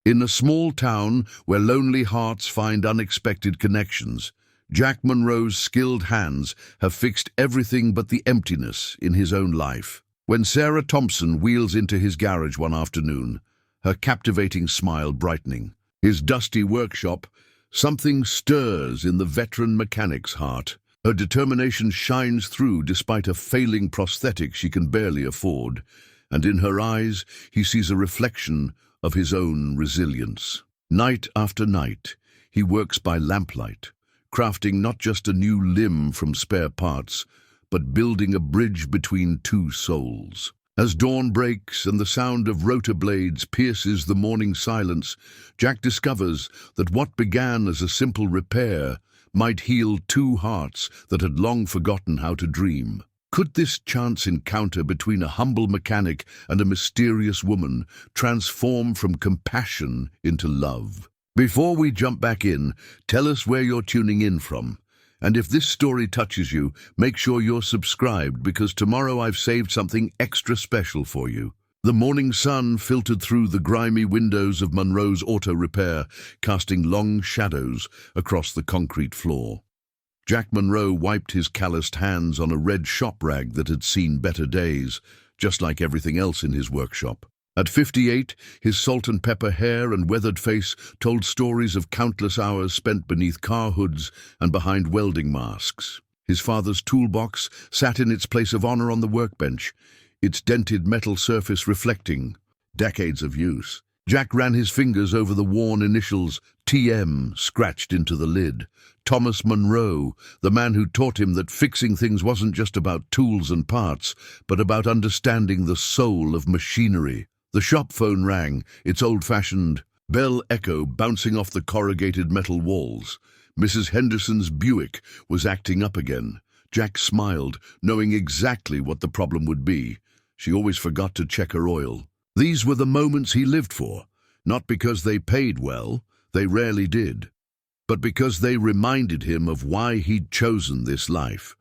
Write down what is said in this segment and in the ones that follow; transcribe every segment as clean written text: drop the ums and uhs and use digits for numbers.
In a small town where lonely hearts find unexpected connections, Jack Monroe's skilled hands have fixed everything but the emptiness in his own life. When Sarah Thompson wheels into his garage one afternoon, her captivating smile brightening, his dusty workshop, something stirs in the veteran mechanic's heart. Her determination shines through despite a failing prosthetic she can barely afford, and in her eyes he sees a reflection of his own resilience. Night after night, he works by lamplight, crafting not just a new limb from spare parts, but building a bridge between two souls. As dawn breaks and the sound of rotor blades pierces the morning silence, Jack discovers that what began as a simple repair might heal two hearts that had long forgotten how to dream. Could this chance encounter between a humble mechanic and a mysterious woman transform from compassion into love? Before we jump back in, tell us where you're tuning in from. And if this story touches you, make sure you're subscribed, because tomorrow I've saved something extra special for you. The morning sun filtered through the grimy windows of Monroe's auto repair, casting long shadows across the concrete floor. Jack Monroe wiped his calloused hands on a red shop rag that had seen better days, just like everything else in his workshop. At 58, his salt and pepper hair and weathered face told stories of countless hours spent beneath car hoods and behind welding masks. His father's toolbox sat in its place of honor on the workbench, its dented metal surface reflecting decades of use. Jack ran his fingers over the worn initials, TM, scratched into the lid. Thomas Monroe, the man who taught him that fixing things wasn't just about tools and parts, but about understanding the soul of machinery. The shop phone rang, its old-fashioned bell echo bouncing off the corrugated metal walls. Mrs. Henderson's Buick was acting up again. Jack smiled, knowing exactly what the problem would be. She always forgot to check her oil. These were the moments he lived for, not because they paid well, they rarely did, but because they reminded him of why he'd chosen this life.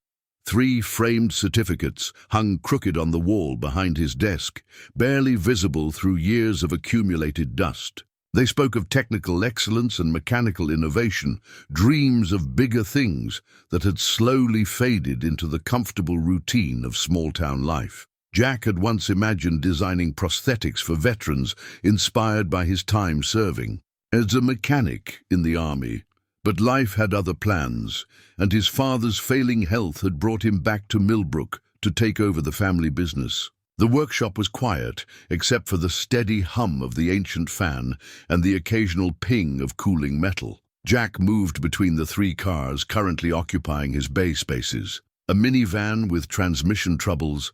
3 framed certificates hung crooked on the wall behind his desk, barely visible through years of accumulated dust. They spoke of technical excellence and mechanical innovation, dreams of bigger things that had slowly faded into the comfortable routine of small-town life. Jack had once imagined designing prosthetics for veterans inspired by his time serving as a mechanic in the army. But life had other plans, and his father's failing health had brought him back to Millbrook to take over the family business. The workshop was quiet, except for the steady hum of the ancient fan and the occasional ping of cooling metal. Jack moved between the 3 cars currently occupying his bay spaces: a minivan with transmission troubles,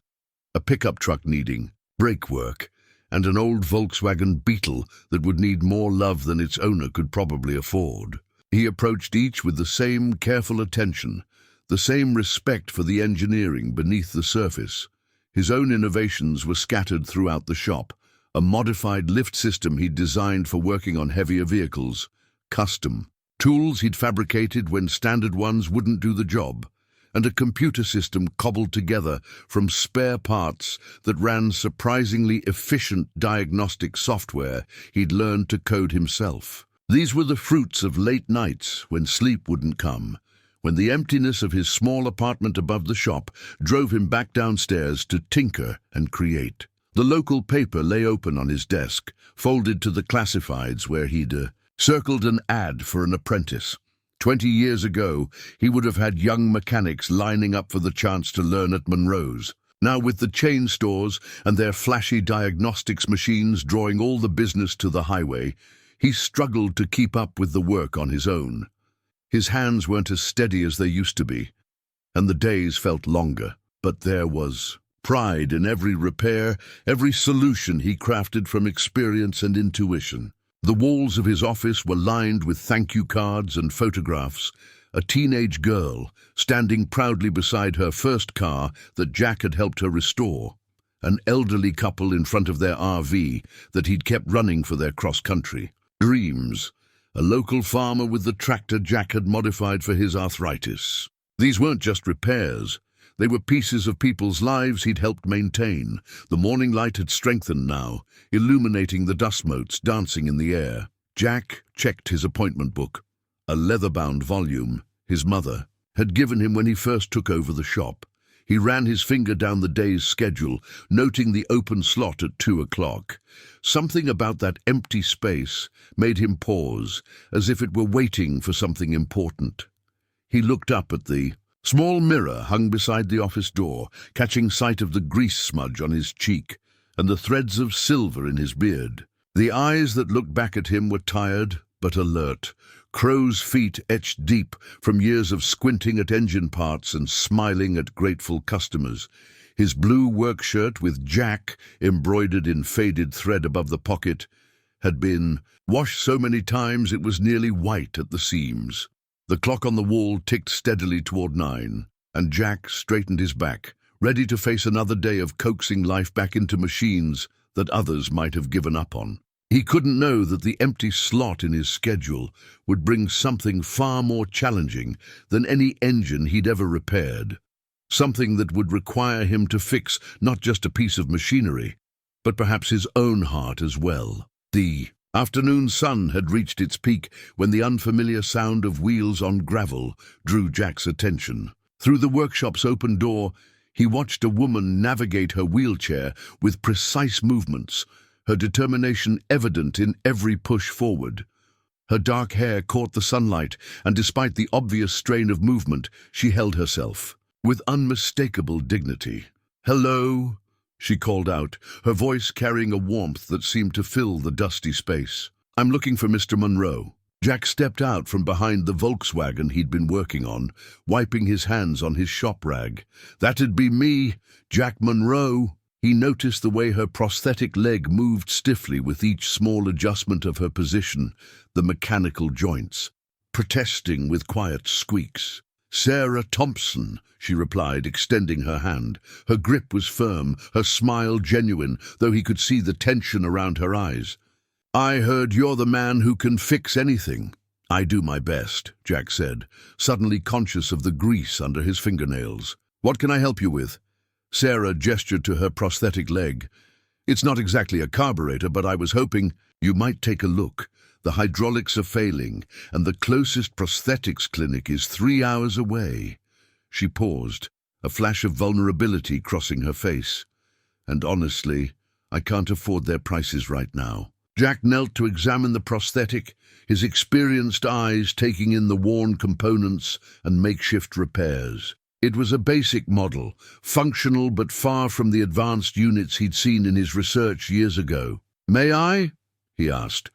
a pickup truck needing brake work, and an old Volkswagen Beetle that would need more love than its owner could probably afford. He approached each with the same careful attention, the same respect for the engineering beneath the surface. His own innovations were scattered throughout the shop: a modified lift system he'd designed for working on heavier vehicles, custom tools he'd fabricated when standard ones wouldn't do the job, and a computer system cobbled together from spare parts that ran surprisingly efficient diagnostic software he'd learned to code himself. These were the fruits of late nights when sleep wouldn't come, when the emptiness of his small apartment above the shop drove him back downstairs to tinker and create. The local paper lay open on his desk, folded to the classifieds where he'd circled an ad for an apprentice. 20 years ago, he would have had young mechanics lining up for the chance to learn at Monroe's. Now, with the chain stores and their flashy diagnostics machines drawing all the business to the highway, he struggled to keep up with the work on his own. His hands weren't as steady as they used to be, and the days felt longer. But there was pride in every repair, every solution he crafted from experience and intuition. The walls of his office were lined with thank you cards and photographs. A teenage girl standing proudly beside her first car that Jack had helped her restore. An elderly couple in front of their RV that he'd kept running for their cross-country dreams. A local farmer with the tractor Jack had modified for his arthritis. These weren't just repairs. They were pieces of people's lives he'd helped maintain. The morning light had strengthened now, illuminating the dust motes dancing in the air. Jack checked his appointment book. A leather-bound volume his mother had given him when he first took over the shop. He ran his finger down the day's schedule, noting the open slot at 2 o'clock. Something about that empty space made him pause, as if it were waiting for something important. He looked up at the small mirror hung beside the office door, catching sight of the grease smudge on his cheek and the threads of silver in his beard. The eyes that looked back at him were tired but alert, crow's feet etched deep from years of squinting at engine parts and smiling at grateful customers. His blue work shirt with Jack embroidered in faded thread above the pocket had been washed so many times it was nearly white at the seams. The clock on the wall ticked steadily toward 9, and Jack straightened his back, ready to face another day of coaxing life back into machines that others might have given up on. He couldn't know that the empty slot in his schedule would bring something far more challenging than any engine he'd ever repaired. Something that would require him to fix not just a piece of machinery, but perhaps his own heart as well. The afternoon sun had reached its peak when the unfamiliar sound of wheels on gravel drew Jack's attention. Through the workshop's open door, he watched a woman navigate her wheelchair with precise movements, her determination evident in every push forward. Her dark hair caught the sunlight, and despite the obvious strain of movement, she held herself with unmistakable dignity. "Hello," she called out, her voice carrying a warmth that seemed to fill the dusty space. "I'm looking for Mr. Monroe." Jack stepped out from behind the Volkswagen he'd been working on, wiping his hands on his shop rag. "That'd be me, Jack Monroe." He noticed the way her prosthetic leg moved stiffly with each small adjustment of her position, the mechanical joints, protesting with quiet squeaks. "Sarah Thompson," she replied, extending her hand. Her grip was firm, her smile genuine, though he could see the tension around her eyes. "I heard you're the man who can fix anything." "I do my best," Jack said, suddenly conscious of the grease under his fingernails. "What can I help you with?" Sarah gestured to her prosthetic leg. "It's not exactly a carburetor, but I was hoping you might take a look. The hydraulics are failing, and the closest prosthetics clinic is 3 hours away." She paused, a flash of vulnerability crossing her face. "And honestly, I can't afford their prices right now." Jack knelt to examine the prosthetic, his experienced eyes taking in the worn components and makeshift repairs. It was a basic model, functional but far from the advanced units he'd seen in his research years ago. "May I?" he asked,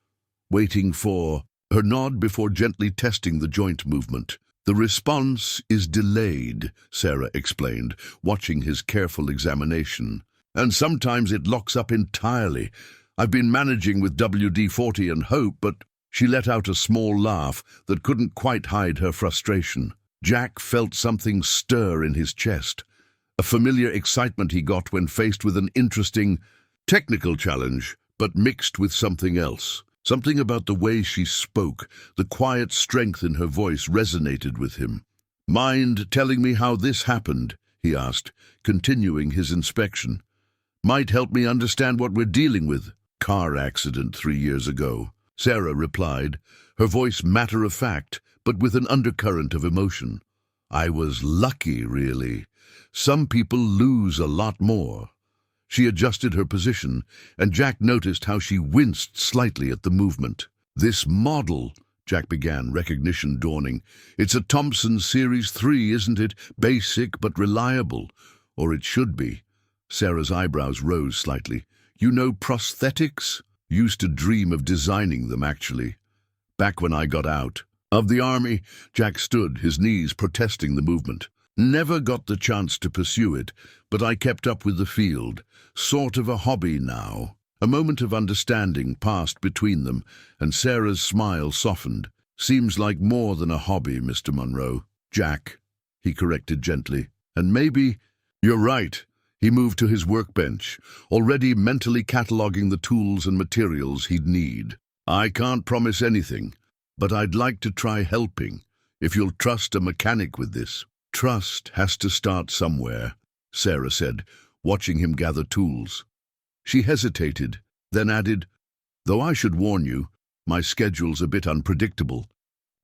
waiting for her nod before gently testing the joint movement. "The response is delayed," Sarah explained, watching his careful examination. "And sometimes it locks up entirely. I've been managing with WD-40 and hope, but..." She let out a small laugh that couldn't quite hide her frustration. Jack felt something stir in his chest, a familiar excitement he got when faced with an interesting, technical challenge, but mixed with something else. Something about the way she spoke, the quiet strength in her voice resonated with him. "Mind telling me how this happened?" he asked, continuing his inspection. "Might help me understand what we're dealing with." "Car accident 3 years ago," Sarah replied, her voice matter-of-fact, but with an undercurrent of emotion. "I was lucky, really. Some people lose a lot more." She adjusted her position, and Jack noticed how she winced slightly at the movement. "This model," Jack began, recognition dawning. "It's a Thompson Series 3, isn't it? Basic but reliable. Or it should be." Sarah's eyebrows rose slightly. "You know prosthetics?" "Used to dream of designing them, actually. Back when I got out of the army." Jack stood, his knees protesting the movement. "Never got the chance to pursue it, but I kept up with the field. Sort of a hobby now." A moment of understanding passed between them, and Sarah's smile softened. "Seems like more than a hobby, Mr. Monroe." "Jack," he corrected gently. "And maybe..." "You're right." He moved to his workbench, already mentally cataloguing the tools and materials he'd need. "I can't promise anything, but I'd like to try helping, if you'll trust a mechanic with this." Trust has to start somewhere, Sarah said, watching him gather tools. She hesitated, then added, though I should warn you, my schedule's a bit unpredictable.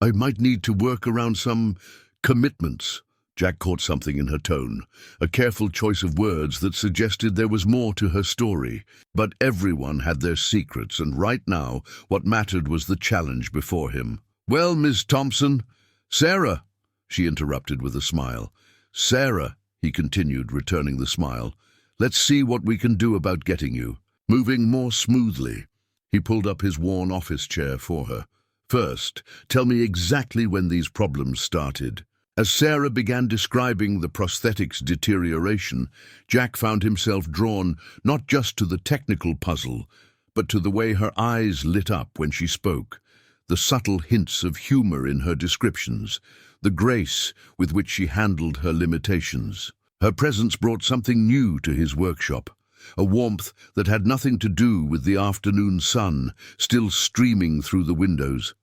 I might need to work around some commitments. Jack caught something in her tone, a careful choice of words that suggested there was more to her story. But everyone had their secrets, and right now what mattered was the challenge before him. Well, Miss Thompson, Sarah, she interrupted with a smile. Sarah, he continued, returning the smile, let's see what we can do about getting you. Moving more smoothly, he pulled up his worn office chair for her. First, tell me exactly when these problems started. As Sarah began describing the prosthetic's deterioration, Jack found himself drawn not just to the technical puzzle, but to the way her eyes lit up when she spoke, the subtle hints of humor in her descriptions, the grace with which she handled her limitations. Her presence brought something new to his workshop, a warmth that had nothing to do with the afternoon sun still streaming through the windows.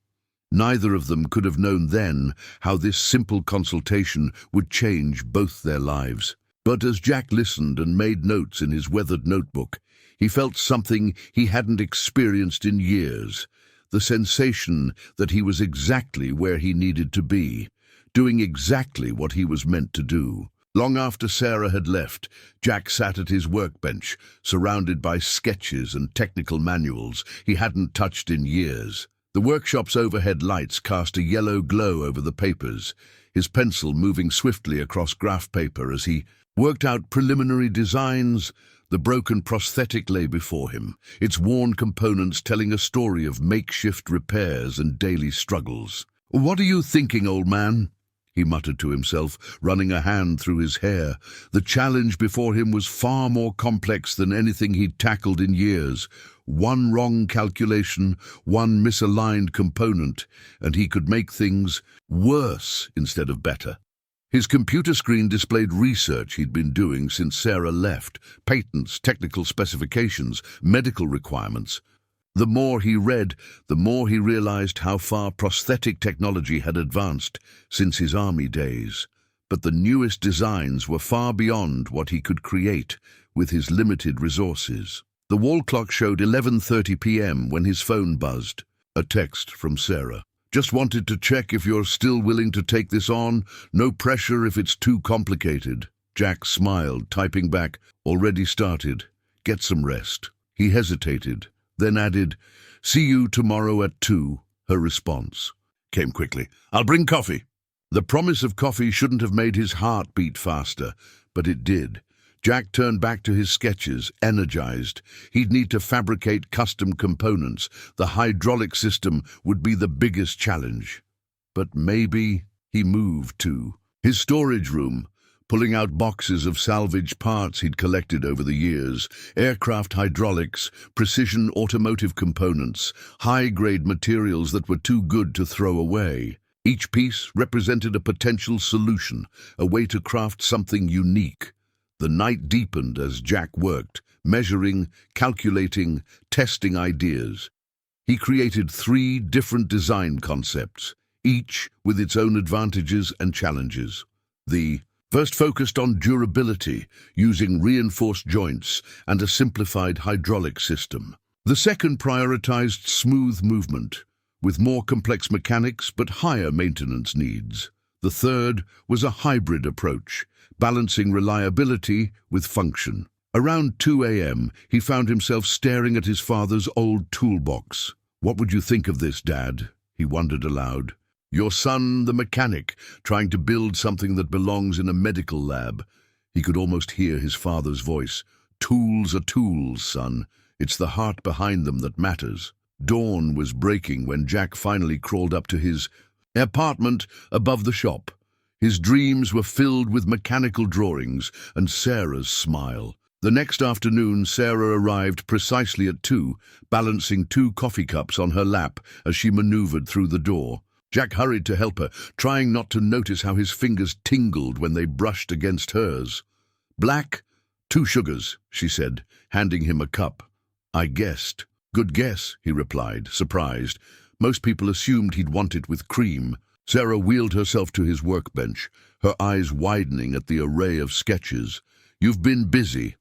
Neither of them could have known then how this simple consultation would change both their lives. But as Jack listened and made notes in his weathered notebook, he felt something he hadn't experienced in years, the sensation that he was exactly where he needed to be, doing exactly what he was meant to do. Long after Sarah had left, Jack sat at his workbench, surrounded by sketches and technical manuals he hadn't touched in years. The workshop's overhead lights cast a yellow glow over the papers, his pencil moving swiftly across graph paper as he worked out preliminary designs. The broken prosthetic lay before him, its worn components telling a story of makeshift repairs and daily struggles. "What are you thinking, old man?" he muttered to himself, running a hand through his hair. The challenge before him was far more complex than anything he'd tackled in years. One wrong calculation, one misaligned component, and he could make things worse instead of better. His computer screen displayed research he'd been doing since Sarah left, patents, technical specifications, medical requirements. The more he read, the more he realized how far prosthetic technology had advanced since his army days. But the newest designs were far beyond what he could create with his limited resources. The wall clock showed 11:30 p.m. when his phone buzzed. A text from Sarah. "Just wanted to check if you're still willing to take this on. No pressure if it's too complicated." Jack smiled, typing back, "Already started. Get some rest." He hesitated, then added, "See you tomorrow at 2. Her response came quickly. "I'll bring coffee." The promise of coffee shouldn't have made his heart beat faster, but it did. Jack turned back to his sketches, energized. He'd need to fabricate custom components. The hydraulic system would be the biggest challenge. But maybe he moved to his storage room, pulling out boxes of salvaged parts he'd collected over the years, aircraft hydraulics, precision automotive components, high-grade materials that were too good to throw away. Each piece represented a potential solution, a way to craft something unique. The night deepened as Jack worked, measuring, calculating, testing ideas. He created 3 different design concepts, each with its own advantages and challenges. The first focused on durability, using reinforced joints and a simplified hydraulic system. The second prioritized smooth movement, with more complex mechanics but higher maintenance needs. The third was a hybrid approach, balancing reliability with function. Around 2 a.m., he found himself staring at his father's old toolbox. "What would you think of this, Dad?" he wondered aloud. "Your son, the mechanic, trying to build something that belongs in a medical lab." He could almost hear his father's voice. "Tools are tools, son. It's the heart behind them that matters." Dawn was breaking when Jack finally crawled up to his apartment above the shop. His dreams were filled with mechanical drawings and Sarah's smile. The next afternoon, Sarah arrived precisely at 2, balancing 2 coffee cups on her lap as she maneuvered through the door. Jack hurried to help her, trying not to notice how his fingers tingled when they brushed against hers. "Black, 2 sugars," she said, handing him a cup. "I guessed." "Good guess," he replied, surprised. Most people assumed he'd want it with cream. Sarah wheeled herself to his workbench, her eyes widening at the array of sketches. "You've been busy."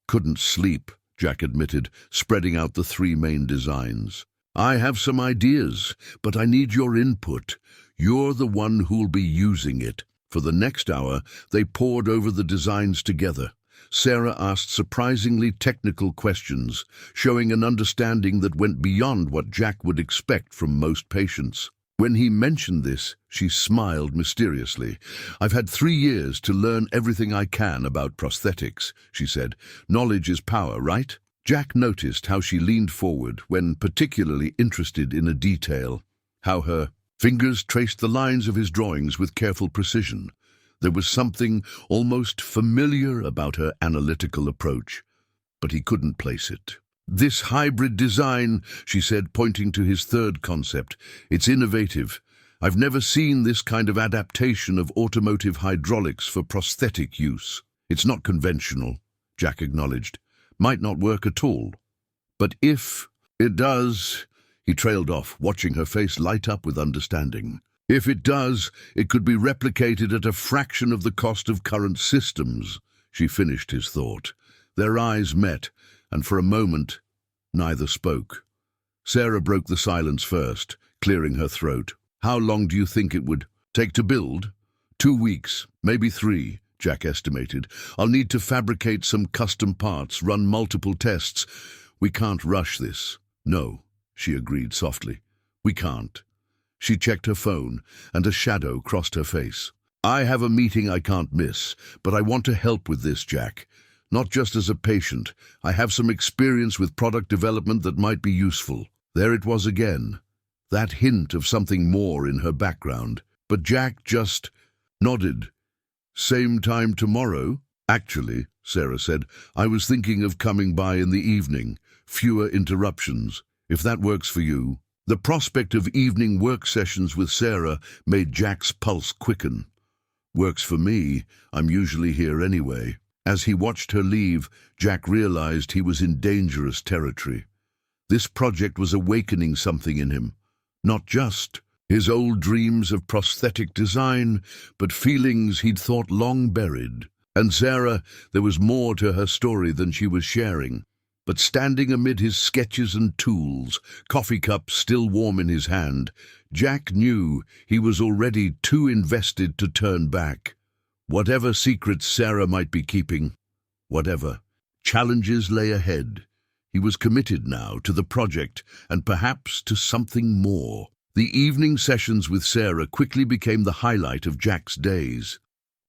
"Couldn't sleep," Jack admitted, spreading out the three main designs. "I have some ideas, but I need your input. You're the one who'll be using it." For the next hour, they pored over the designs together. Sarah asked surprisingly technical questions, showing an understanding that went beyond what Jack would expect from most patients. When he mentioned this, she smiled mysteriously. "I've had 3 years to learn everything I can about prosthetics," she said. "Knowledge is power, right?" Jack noticed how she leaned forward when particularly interested in a detail, how her fingers traced the lines of his drawings with careful precision. There was something almost familiar about her analytical approach, but he couldn't place it. "This hybrid design," she said, pointing to his third concept. "It's innovative. I've never seen this kind of adaptation of automotive hydraulics for prosthetic use." "It's not conventional," Jack acknowledged. "Might not work at all. But if it does—" He trailed off, watching her face light up with understanding. "If it does, it could be replicated at a fraction of the cost of current systems," she finished his thought. Their eyes met, and for a moment, neither spoke. Sarah broke the silence first, clearing her throat. "How long do you think it would take to build?" 2 weeks, maybe 3, Jack estimated. "I'll need to fabricate some custom parts, run multiple tests. We can't rush this." "No," she agreed softly. "We can't." She checked her phone, and a shadow crossed her face. "I have a meeting I can't miss, but I want to help with this, Jack. Not just as a patient. I have some experience with product development that might be useful." There it was again, that hint of something more in her background. But Jack just nodded. "Same time tomorrow?" "Actually," Sarah said, "I was thinking of coming by in the evening. Fewer interruptions. If that works for you." The prospect of evening work sessions with Sarah made Jack's pulse quicken. "Works for me. I'm usually here anyway." As he watched her leave, Jack realized he was in dangerous territory. This project was awakening something in him. Not just his old dreams of prosthetic design, but feelings he'd thought long buried. And Sarah, there was more to her story than she was sharing. But standing amid his sketches and tools, coffee cup still warm in his hand, Jack knew he was already too invested to turn back. Whatever secrets Sarah might be keeping, whatever challenges lay ahead, he was committed now to the project and perhaps to something more. The evening sessions with Sarah quickly became the highlight of Jack's days.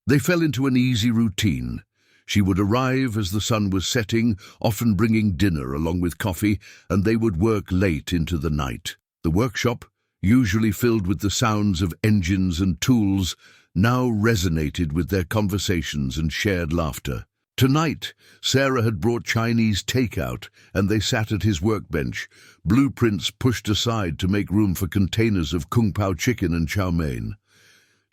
They fell into an easy routine. She would arrive as the sun was setting, often bringing dinner along with coffee, and they would work late into the night. The workshop, usually filled with the sounds of engines and tools, now resonated with their conversations and shared laughter. Tonight, Sarah had brought Chinese takeout, and they sat at his workbench, blueprints pushed aside to make room for containers of kung pao chicken and chow mein.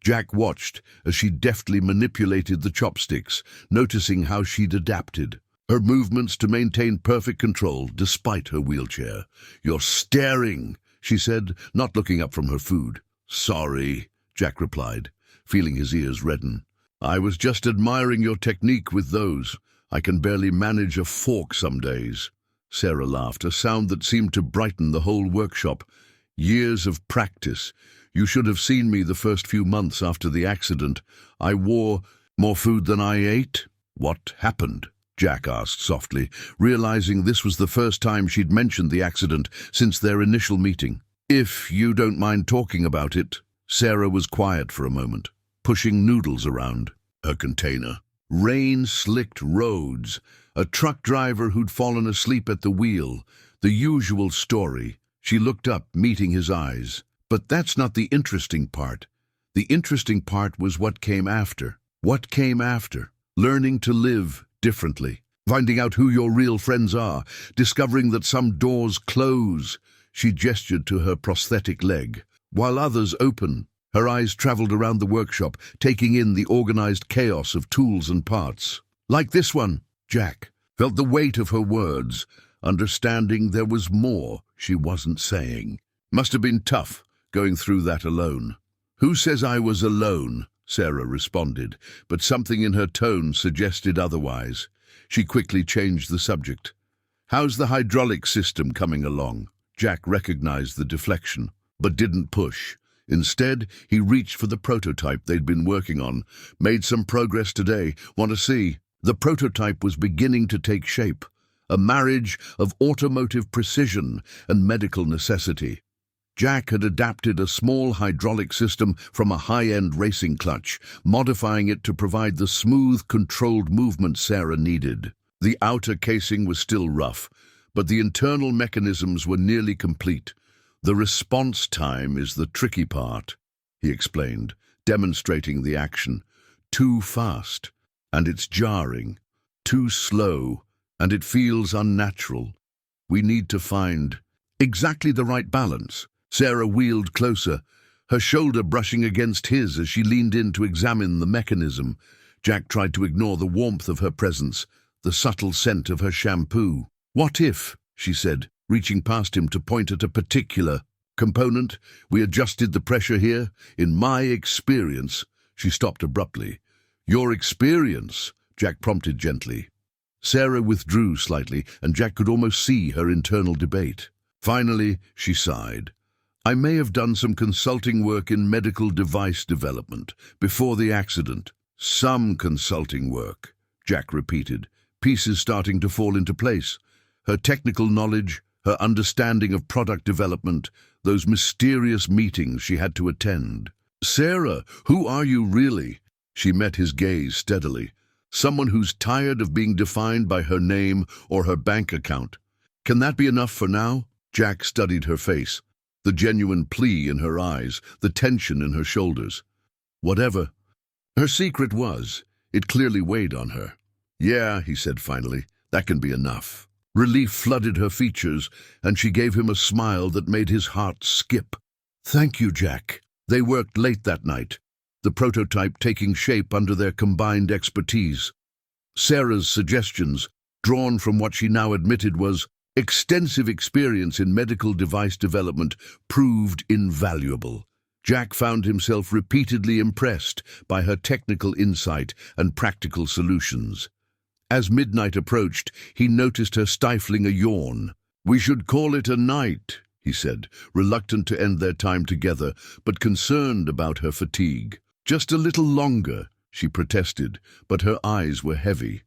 Jack watched as she deftly manipulated the chopsticks, noticing how she'd adapted. Her movements to maintain perfect control despite her wheelchair. "You're staring," she said, not looking up from her food. "Sorry," Jack replied, feeling his ears redden. "I was just admiring your technique with those. I can barely manage a fork some days." Sarah laughed, a sound that seemed to brighten the whole workshop. "Years of practice. You should have seen me the first few months after the accident. I wore more food than I ate." "What happened?" Jack asked softly, realizing this was the first time she'd mentioned the accident since their initial meeting. "If you don't mind talking about it." Sarah was quiet for a moment, pushing noodles around her container. Rain-slicked roads, a truck driver who'd fallen asleep at the wheel, the usual story. She looked up, meeting his eyes. But that's not the interesting part. The interesting part was what came after. What came after? Learning to live differently. Finding out who your real friends are. Discovering that some doors close. She gestured to her prosthetic leg, while others open. Her eyes traveled around the workshop, taking in the organized chaos of tools and parts. Like this one, Jack felt the weight of her words, understanding there was more she wasn't saying. Must have been tough, going through that alone. "Who says I was alone?" Sarah responded, but something in her tone suggested otherwise. She quickly changed the subject. "How's the hydraulic system coming along?" Jack recognized the deflection, but didn't push. Instead, he reached for the prototype they'd been working on. "Made some progress today. Want to see?" The prototype was beginning to take shape, a marriage of automotive precision and medical necessity. Jack had adapted a small hydraulic system from a high-end racing clutch, modifying it to provide the smooth, controlled movement Sarah needed. The outer casing was still rough, but the internal mechanisms were nearly complete. "The response time is the tricky part," he explained, demonstrating the action. "Too fast, and it's jarring. Too slow, and it feels unnatural. We need to find exactly the right balance." Sarah wheeled closer, her shoulder brushing against his as she leaned in to examine the mechanism. Jack tried to ignore the warmth of her presence, the subtle scent of her shampoo. "What if," she said, reaching past him to point at a particular component, "we adjusted the pressure here? In my experience—" She stopped abruptly. "Your experience?" Jack prompted gently. Sarah withdrew slightly, and Jack could almost see her internal debate. Finally, she sighed. "I may have done some consulting work in medical device development before the accident." "Some consulting work," Jack repeated, pieces starting to fall into place. Her technical knowledge, her understanding of product development, those mysterious meetings she had to attend. "Sarah, who are you really?" She met his gaze steadily. "Someone who's tired of being defined by her name or her bank account. Can that be enough for now?" Jack studied her face, the genuine plea in her eyes, the tension in her shoulders. Whatever her secret was, it clearly weighed on her. "Yeah," he said finally, "that can be enough." Relief flooded her features, and she gave him a smile that made his heart skip. "Thank you, Jack." They worked late that night, the prototype taking shape under their combined expertise. Sarah's suggestions, drawn from what she now admitted was extensive experience in medical device development, proved invaluable. Jack found himself repeatedly impressed by her technical insight and practical solutions. As midnight approached, he noticed her stifling a yawn. "We should call it a night," he said, reluctant to end their time together, but concerned about her fatigue. "Just a little longer," she protested, but her eyes were heavy.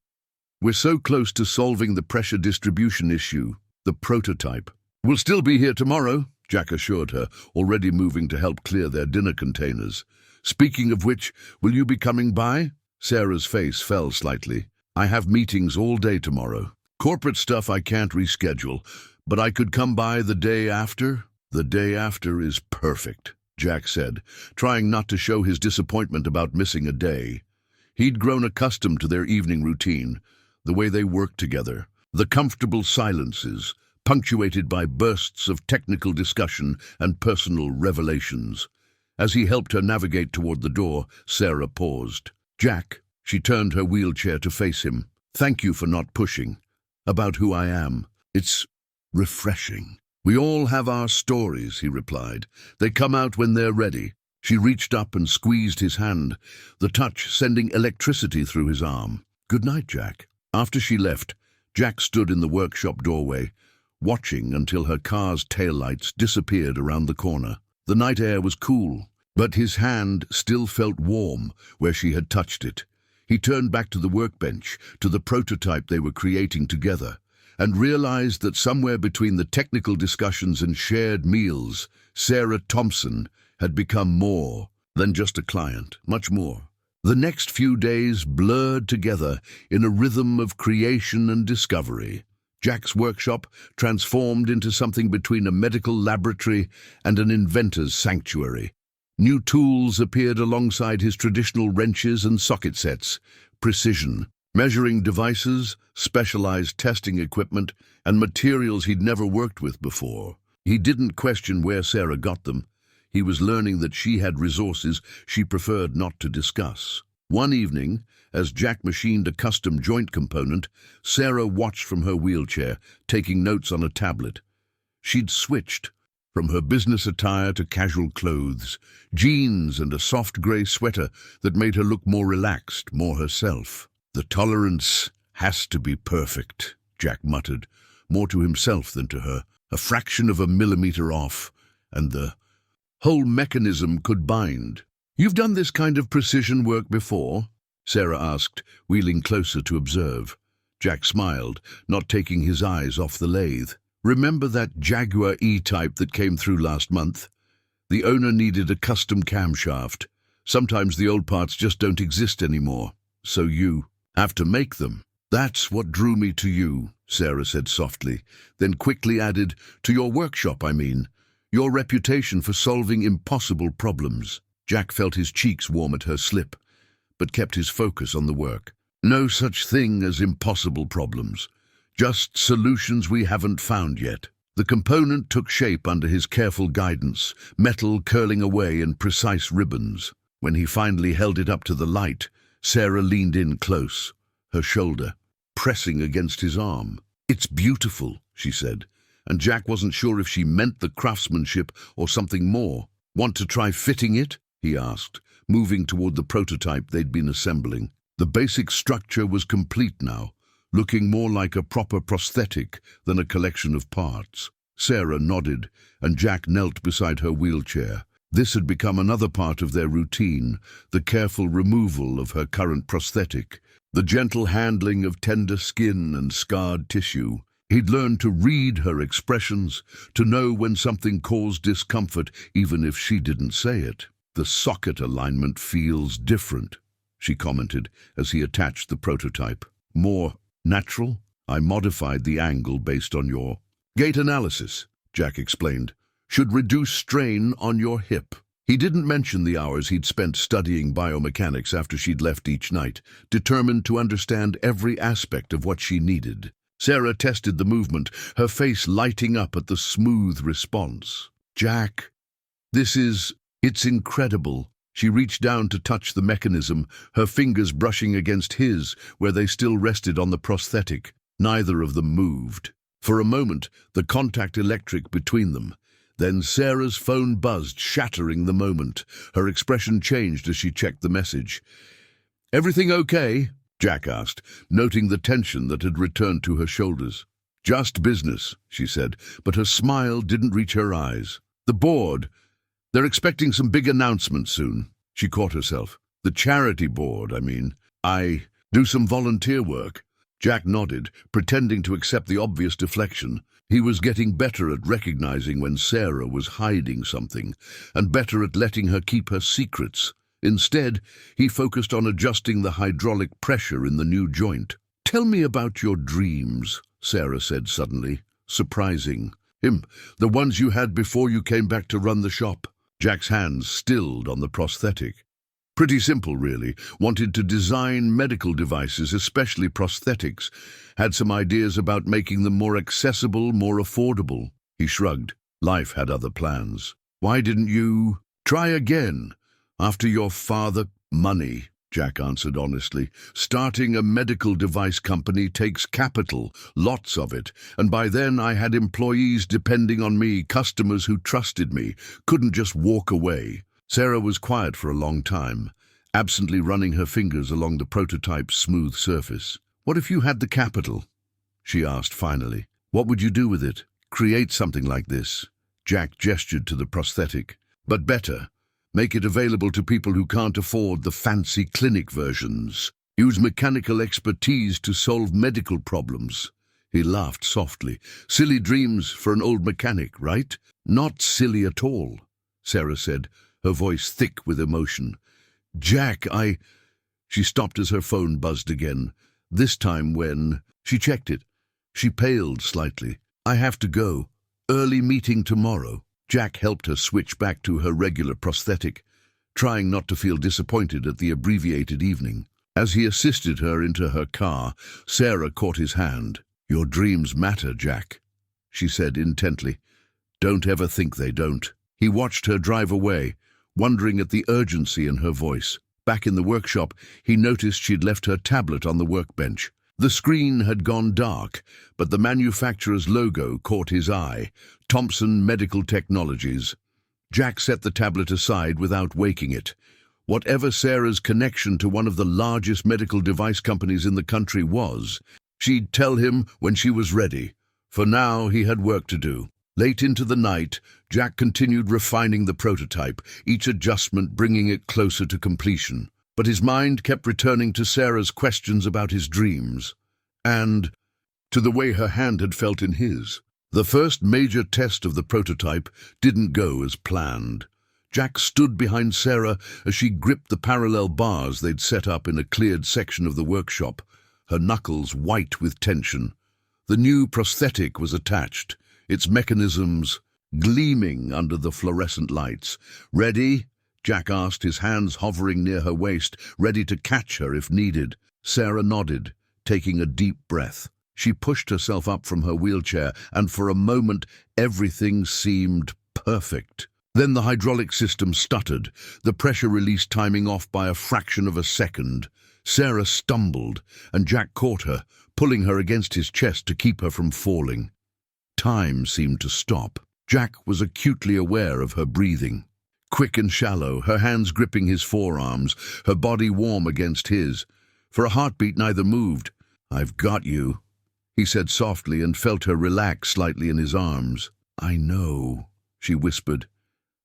"We're so close to solving the pressure distribution issue, the prototype." "We'll still be here tomorrow," Jack assured her, already moving to help clear their dinner containers. "Speaking of which, will you be coming by?" Sarah's face fell slightly. "I have meetings all day tomorrow. Corporate stuff I can't reschedule, but I could come by the day after." "The day after is perfect," Jack said, trying not to show his disappointment about missing a day. He'd grown accustomed to their evening routine, the way they worked together, the comfortable silences, punctuated by bursts of technical discussion and personal revelations. As he helped her navigate toward the door, Sarah paused. "Jack," she turned her wheelchair to face him, "thank you for not pushing. About who I am. It's refreshing." "We all have our stories," he replied. "They come out when they're ready." She reached up and squeezed his hand, the touch sending electricity through his arm. "Good night, Jack." After she left, Jack stood in the workshop doorway, watching until her car's taillights disappeared around the corner. The night air was cool, but his hand still felt warm where she had touched it. He turned back to the workbench, to the prototype they were creating together, and realized that somewhere between the technical discussions and shared meals, Sarah Thompson had become more than just a client, much more. The next few days blurred together in a rhythm of creation and discovery. Jack's workshop transformed into something between a medical laboratory and an inventor's sanctuary. New tools appeared alongside his traditional wrenches and socket sets. Precision, measuring devices, specialized testing equipment, and materials he'd never worked with before. He didn't question where Sarah got them. He was learning that she had resources she preferred not to discuss. One evening, as Jack machined a custom joint component, Sarah watched from her wheelchair, taking notes on a tablet. She'd switched, from her business attire to casual clothes, jeans and a soft grey sweater that made her look more relaxed, more herself. "The tolerance has to be perfect," Jack muttered, more to himself than to her. A fraction of a millimetre off, and the whole mechanism could bind. "You've done this kind of precision work before?" Sarah asked, wheeling closer to observe. Jack smiled, not taking his eyes off the lathe. "Remember that Jaguar E-Type that came through last month? The owner needed a custom camshaft. Sometimes the old parts just don't exist anymore, so you have to make them." "That's what drew me to you," Sarah said softly, then quickly added, "To your workshop, I mean. Your reputation for solving impossible problems." Jack felt his cheeks warm at her slip, but kept his focus on the work. "No such thing as impossible problems. Just solutions we haven't found yet." The component took shape under his careful guidance, metal curling away in precise ribbons. When he finally held it up to the light, Sarah leaned in close, her shoulder pressing against his arm. "It's beautiful," she said, and Jack wasn't sure if she meant the craftsmanship or something more. "Want to try fitting it?" he asked, moving toward the prototype they'd been assembling. The basic structure was complete now, looking more like a proper prosthetic than a collection of parts. Sarah nodded, and Jack knelt beside her wheelchair. This had become another part of their routine, the careful removal of her current prosthetic, the gentle handling of tender skin and scarred tissue. He'd learned to read her expressions, to know when something caused discomfort, even if she didn't say it. "The socket alignment feels different," she commented as he attached the prototype. "More natural? I modified the angle based on your gait analysis," Jack explained. "Should reduce strain on your hip." He didn't mention the hours he'd spent studying biomechanics after she'd left each night, determined to understand every aspect of what she needed. Sarah tested the movement, her face lighting up at the smooth response. "Jack, it's incredible." She reached down to touch the mechanism, her fingers brushing against his, where they still rested on the prosthetic. Neither of them moved. For a moment, the contact electric between them. Then Sarah's phone buzzed, shattering the moment. Her expression changed as she checked the message. "Everything okay?" Jack asked, noting the tension that had returned to her shoulders. "Just business," she said, but her smile didn't reach her eyes. "The board. They're expecting some big announcements soon." She caught herself. "The charity board, I mean. I do some volunteer work." Jack nodded, pretending to accept the obvious deflection. He was getting better at recognizing when Sarah was hiding something, and better at letting her keep her secrets. Instead, he focused on adjusting the hydraulic pressure in the new joint. "Tell me about your dreams," Sarah said suddenly, surprising. The ones you had before you came back to run the shop." Jack's hands stilled on the prosthetic. "Pretty simple, really. Wanted to design medical devices, especially prosthetics. Had some ideas about making them more accessible, more affordable." He shrugged. Life had other plans. "Why didn't you try again? After your father..." "Money," Jack answered honestly. "Starting a medical device company takes capital, lots of it, and by then I had employees depending on me, customers who trusted me, couldn't just walk away." Sarah was quiet for a long time, absently running her fingers along the prototype's smooth surface. "What if you had the capital?" she asked finally. "What would you do with it? Create something like this?" Jack gestured to the prosthetic. "But better. Make it available to people who can't afford the fancy clinic versions. Use mechanical expertise to solve medical problems." He laughed softly. "Silly dreams for an old mechanic, right?" "Not silly at all," Sarah said, her voice thick with emotion. "Jack, She stopped as her phone buzzed again, this time when she checked it. She paled slightly. "I have to go. Early meeting tomorrow." Jack helped her switch back to her regular prosthetic, trying not to feel disappointed at the abbreviated evening. As he assisted her into her car, Sarah caught his hand. "Your dreams matter, Jack," she said intently. "Don't ever think they don't." He watched her drive away, wondering at the urgency in her voice. Back in the workshop, he noticed she'd left her tablet on the workbench. The screen had gone dark, but the manufacturer's logo caught his eye. Thompson Medical Technologies. Jack set the tablet aside without waking it. Whatever Sarah's connection to one of the largest medical device companies in the country was, she'd tell him when she was ready. For now, he had work to do. Late into the night, Jack continued refining the prototype, each adjustment bringing it closer to completion. But his mind kept returning to Sarah's questions about his dreams, and to the way her hand had felt in his. The first major test of the prototype didn't go as planned. Jack stood behind Sarah as she gripped the parallel bars they'd set up in a cleared section of the workshop, her knuckles white with tension. The new prosthetic was attached, its mechanisms gleaming under the fluorescent lights. "Ready?" Jack asked, his hands hovering near her waist, ready to catch her if needed. Sarah nodded, taking a deep breath. She pushed herself up from her wheelchair, and for a moment everything seemed perfect. Then the hydraulic system stuttered, the pressure release timing off by a fraction of a second. Sarah stumbled, and Jack caught her, pulling her against his chest to keep her from falling. Time seemed to stop. Jack was acutely aware of her breathing. Quick and shallow, her hands gripping his forearms, her body warm against his. For a heartbeat, neither moved. "I've got you," he said softly, and felt her relax slightly in his arms. "I know," she whispered,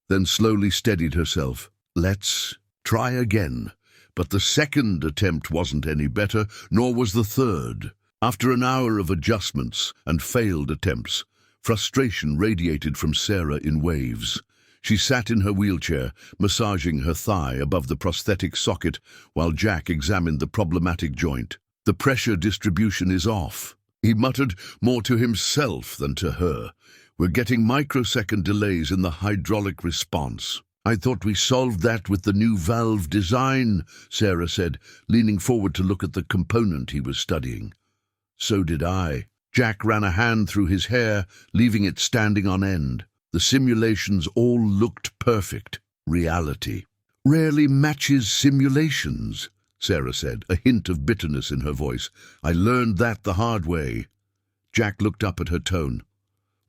then slowly steadied herself. "Let's try again." But the second attempt wasn't any better, nor was the third. After an hour of adjustments and failed attempts, frustration radiated from Sarah in waves. She sat in her wheelchair, massaging her thigh above the prosthetic socket while Jack examined the problematic joint. "The pressure distribution is off," he muttered, more to himself than to her. "We're getting microsecond delays in the hydraulic response." "I thought we solved that with the new valve design," Sarah said, leaning forward to look at the component he was studying. "So did I." Jack ran a hand through his hair, leaving it standing on end. The simulations all looked perfect. Reality rarely matches simulations, Sarah said, a hint of bitterness in her voice. "I learned that the hard way." Jack looked up at her tone.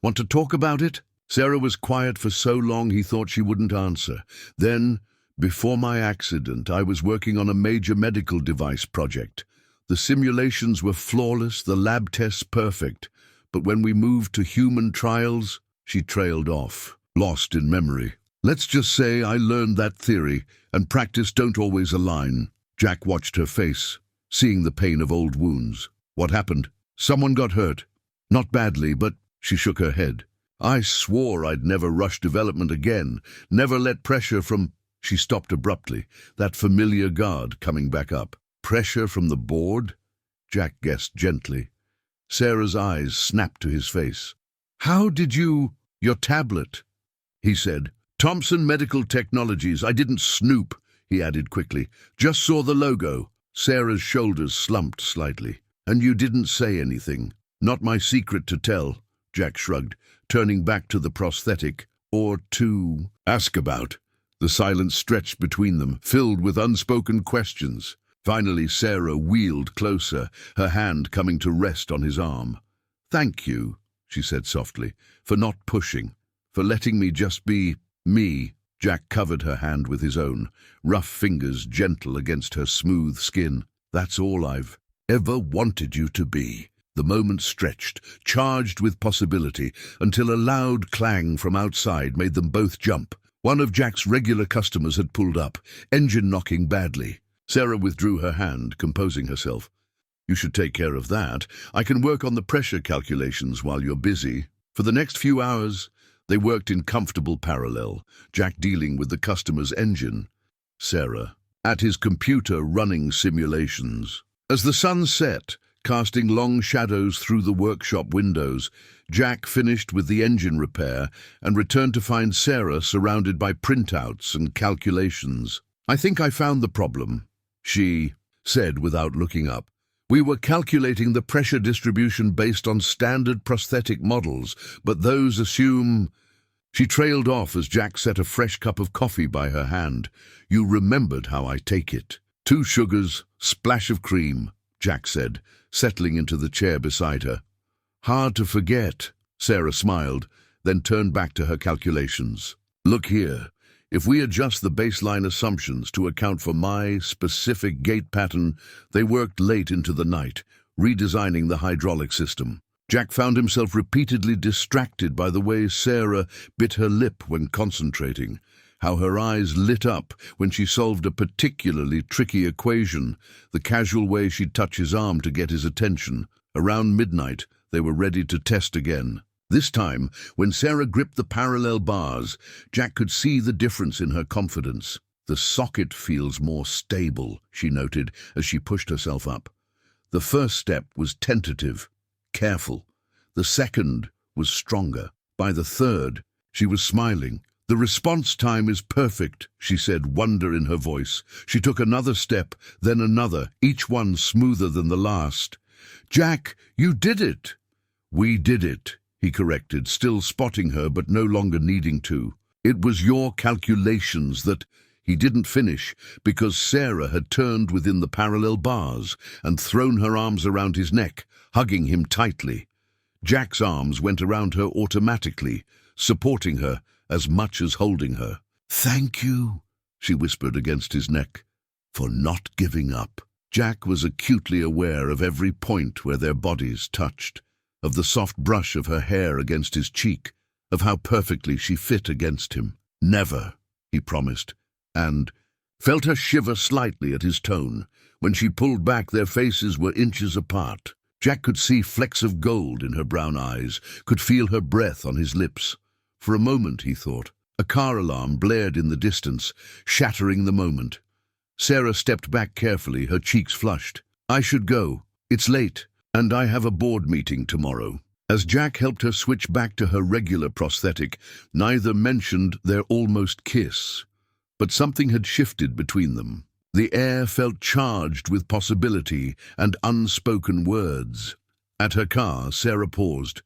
"Want to talk about it?" Sarah was quiet for so long he thought she wouldn't answer. Then, "Before my accident, I was working on a major medical device project. The simulations were flawless, the lab tests perfect. But when we moved to human trials," she trailed off, lost in memory. "Let's just say I learned that theory, and practice don't always align." Jack watched her face, seeing the pain of old wounds. "What happened? Someone got hurt?" "Not badly, but—" She shook her head. "I swore I'd never rush development again, never let pressure from—" She stopped abruptly, that familiar guard coming back up. "Pressure from the board?" Jack guessed gently. Sarah's eyes snapped to his face. "How did you—" "Your tablet," he said. "Thompson Medical Technologies. I didn't snoop," he added quickly. "Just saw the logo." Sarah's shoulders slumped slightly. "And you didn't say anything?" "Not my secret to tell," Jack shrugged, turning back to the prosthetic. "Or to ask about." The silence stretched between them, filled with unspoken questions. Finally, Sarah wheeled closer, her hand coming to rest on his arm. "Thank you," she said softly, "for not pushing, for letting me just be me." Jack covered her hand with his own, rough fingers gentle against her smooth skin. "That's all I've ever wanted you to be." The moment stretched, charged with possibility, until a loud clang from outside made them both jump. One of Jack's regular customers had pulled up, engine knocking badly. Sarah withdrew her hand, composing herself. "You should take care of that. I can work on the pressure calculations while you're busy." For the next few hours, they worked in comfortable parallel, Jack dealing with the customer's engine, Sarah at his computer running simulations. As the sun set, casting long shadows through the workshop windows, Jack finished with the engine repair and returned to find Sarah surrounded by printouts and calculations. "I think I found the problem," she said without looking up. "We were calculating the pressure distribution based on standard prosthetic models, but those assume—" She trailed off as Jack set a fresh cup of coffee by her hand. "You remembered how I take it. 2 sugars, splash of cream, Jack said, settling into the chair beside her. Hard to forget, Sarah smiled, then turned back to her calculations. Look here. If we adjust the baseline assumptions to account for my specific gait pattern, they worked late into the night, redesigning the hydraulic system. Jack found himself repeatedly distracted by the way Sarah bit her lip when concentrating, how her eyes lit up when she solved a particularly tricky equation, the casual way she'd touch his arm to get his attention. Around midnight, they were ready to test again. This time, when Sarah gripped the parallel bars, Jack could see the difference in her confidence. The socket feels more stable, she noted as she pushed herself up. The first step was tentative, careful. The second was stronger. By the third, she was smiling. The response time is perfect, she said, wonder in her voice. She took another step, then another, each one smoother than the last. Jack, you did it! We did it, he corrected, still spotting her but no longer needing to. It was your calculations that... He didn't finish because Sarah had turned within the parallel bars and thrown her arms around his neck, hugging him tightly. Jack's arms went around her automatically, supporting her as much as holding her. Thank you, she whispered against his neck, for not giving up. Jack was acutely aware of every point where their bodies touched, of the soft brush of her hair against his cheek, of how perfectly she fit against him. Never, he promised, and felt her shiver slightly at his tone. When she pulled back, their faces were inches apart. Jack could see flecks of gold in her brown eyes, could feel her breath on his lips. For a moment, he thought. A car alarm blared in the distance, shattering the moment. Sarah stepped back carefully, her cheeks flushed. I should go. It's late, and I have a board meeting tomorrow. As Jack helped her switch back to her regular prosthetic, neither mentioned their almost kiss. But something had shifted between them. The air felt charged with possibility and unspoken words. At her car, Sarah paused.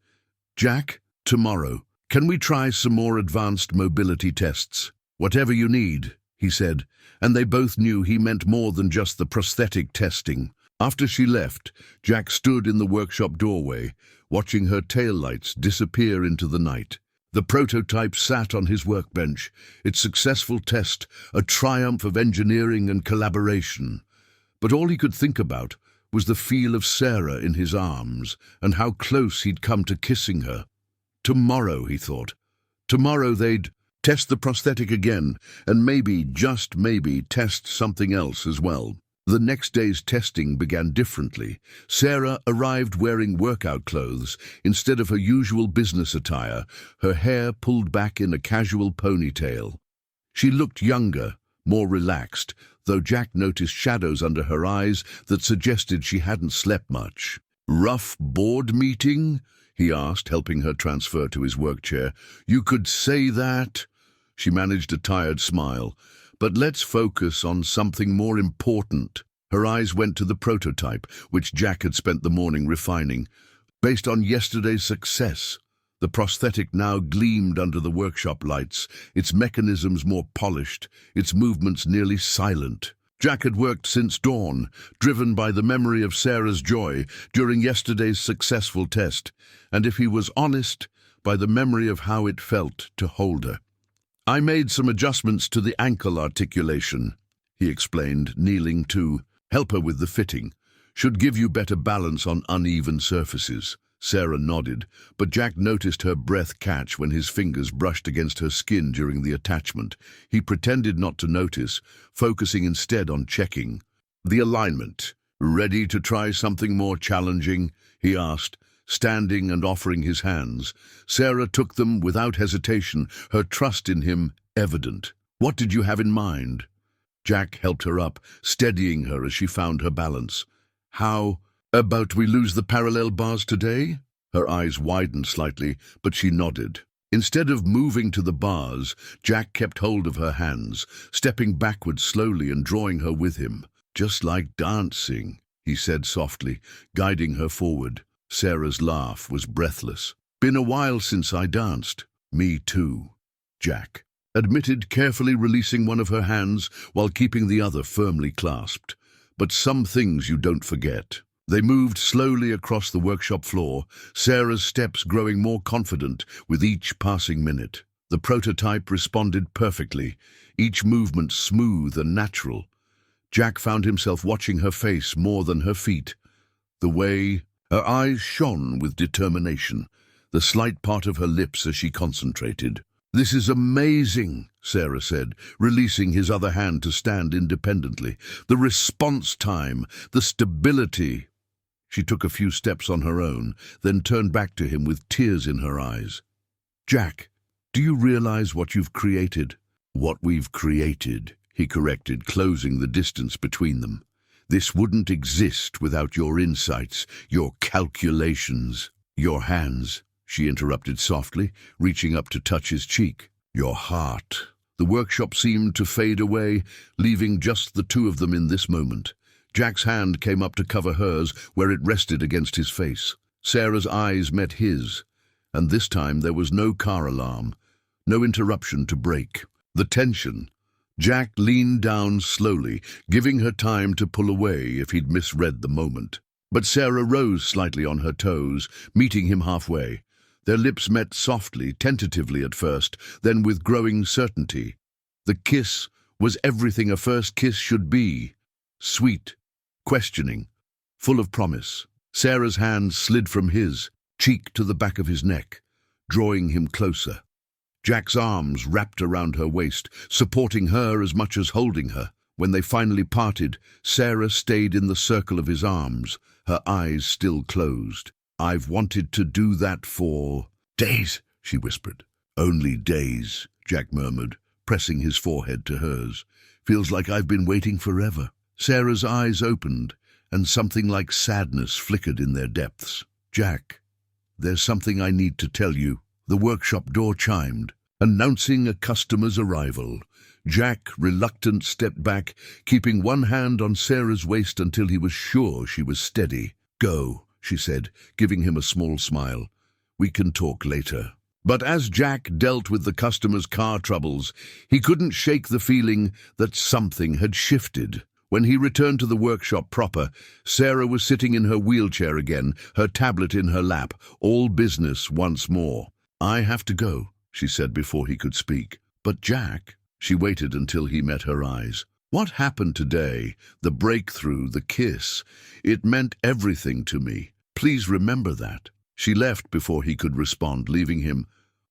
Jack, tomorrow, can we try some more advanced mobility tests? Whatever you need, he said, and they both knew he meant more than just the prosthetic testing. After she left, Jack stood in the workshop doorway, watching her taillights disappear into the night. The prototype sat on his workbench, its successful test a triumph of engineering and collaboration. But all he could think about was the feel of Sarah in his arms and how close he'd come to kissing her. Tomorrow, he thought. Tomorrow they'd test the prosthetic again and maybe, just maybe, test something else as well. The next day's testing began differently. Sarah arrived wearing workout clothes instead of her usual business attire, her hair pulled back in a casual ponytail. She looked younger, more relaxed, though Jack noticed shadows under her eyes that suggested she hadn't slept much. Rough board meeting? He asked, helping her transfer to his work chair. You could say that. She managed a tired smile. But let's focus on something more important. Her eyes went to the prototype, which Jack had spent the morning refining. Based on yesterday's success, the prosthetic now gleamed under the workshop lights, its mechanisms more polished, its movements nearly silent. Jack had worked since dawn, driven by the memory of Sarah's joy during yesterday's successful test, and if he was honest, by the memory of how it felt to hold her. I made some adjustments to the ankle articulation, he explained, kneeling to help her with the fitting. Should give you better balance on uneven surfaces. Sarah nodded, but Jack noticed her breath catch when his fingers brushed against her skin during the attachment. He pretended not to notice, focusing instead on checking the alignment. Ready to try something more challenging? He asked, standing and offering his hands. Sarah took them without hesitation, her trust in him evident. What did you have in mind? Jack helped her up, steadying her as she found her balance. How about we lose the parallel bars today? Her eyes widened slightly, but she nodded. Instead of moving to the bars, Jack kept hold of her hands, stepping backwards slowly and drawing her with him. Just like dancing, he said softly, guiding her forward. Sarah's laugh was breathless. Been a while since I danced. Me too, Jack admitted, carefully releasing one of her hands while keeping the other firmly clasped. but some things you don't forget. They moved slowly across the workshop floor, Sarah's steps growing more confident with each passing minute. The prototype responded perfectly, each movement smooth and natural. Jack found himself watching her face more than her feet. The way her eyes shone with determination, the slight part of her lips as she concentrated. "This is amazing," Sarah said, releasing his other hand to stand independently. "The response time, the stability." She took a few steps on her own, then turned back to him with tears in her eyes. "Jack, do you realize what you've created?" "What we've created," he corrected, closing the distance between them. "This wouldn't exist without your insights, your calculations." "Your hands," she interrupted softly, reaching up to touch his cheek. "Your heart." The workshop seemed to fade away, leaving just the two of them in this moment. Jack's hand came up to cover hers where it rested against his face. Sarah's eyes met his, and this time there was no car alarm, no interruption to break. The tension. Jack leaned down slowly, giving her time to pull away if he'd misread the moment. But Sarah rose slightly on her toes, meeting him halfway. Their lips met softly, tentatively at first, then with growing certainty. The kiss was everything a first kiss should be. Sweet, questioning, full of promise. Sarah's hand slid from his, cheek to the back of his neck, drawing him closer. Jack's arms wrapped around her waist, supporting her as much as holding her. When they finally parted, Sarah stayed in the circle of his arms, her eyes still closed. "I've wanted to do that for days," she whispered. "Only days," Jack murmured, pressing his forehead to hers. "Feels like I've been waiting forever." Sarah's eyes opened, and something like sadness flickered in their depths. "Jack, there's something I need to tell you." The workshop door chimed, announcing a customer's arrival. Jack, reluctant, stepped back, keeping one hand on Sarah's waist until he was sure she was steady. "Go," she said, giving him a small smile. "We can talk later." But as Jack dealt with the customer's car troubles, he couldn't shake the feeling that something had shifted. When he returned to the workshop proper, Sarah was sitting in her wheelchair again, her tablet in her lap, all business once more. "I have to go," she said before he could speak. "But Jack," she waited until he met her eyes. "What happened today, the breakthrough, the kiss, it meant everything to me. Please remember that." She left before he could respond, leaving him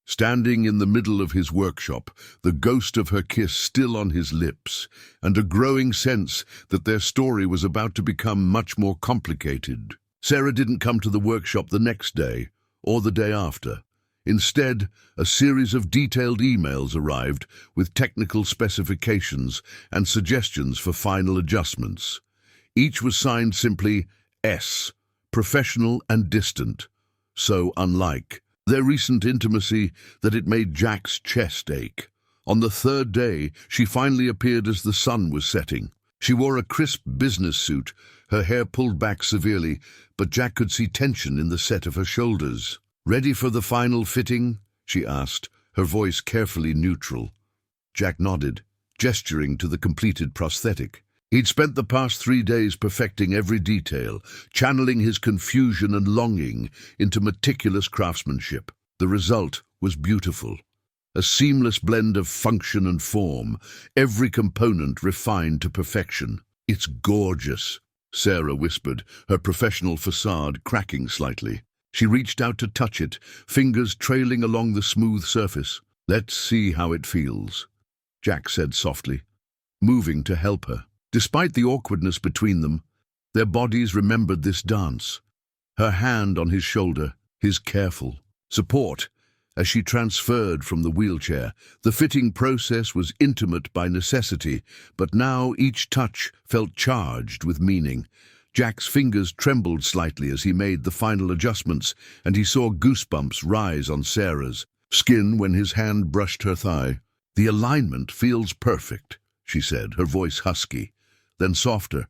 standing in the middle of his workshop, the ghost of her kiss still on his lips, and a growing sense that their story was about to become much more complicated. Sarah didn't come to the workshop the next day, or the day after. Instead, a series of detailed emails arrived with technical specifications and suggestions for final adjustments. Each was signed simply S, professional and distant, so unlike their recent intimacy that it made Jack's chest ache. On the third day, she finally appeared as the sun was setting. She wore a crisp business suit, her hair pulled back severely, but Jack could see tension in the set of her shoulders. "Ready for the final fitting?" she asked, her voice carefully neutral. Jack nodded, gesturing to the completed prosthetic. He'd spent the past 3 days perfecting every detail, channeling his confusion and longing into meticulous craftsmanship. The result was beautiful. A seamless blend of function and form, every component refined to perfection. "It's gorgeous," Sarah whispered, her professional facade cracking slightly. She reached out to touch it, fingers trailing along the smooth surface. "Let's see how it feels," Jack said softly, moving to help her. Despite the awkwardness between them, their bodies remembered this dance. Her hand on his shoulder, his careful support as she transferred from the wheelchair. The fitting process was intimate by necessity, but now each touch felt charged with meaning. Jack's fingers trembled slightly as he made the final adjustments, and he saw goosebumps rise on Sarah's skin when his hand brushed her thigh. "The alignment feels perfect," she said, her voice husky, then softer.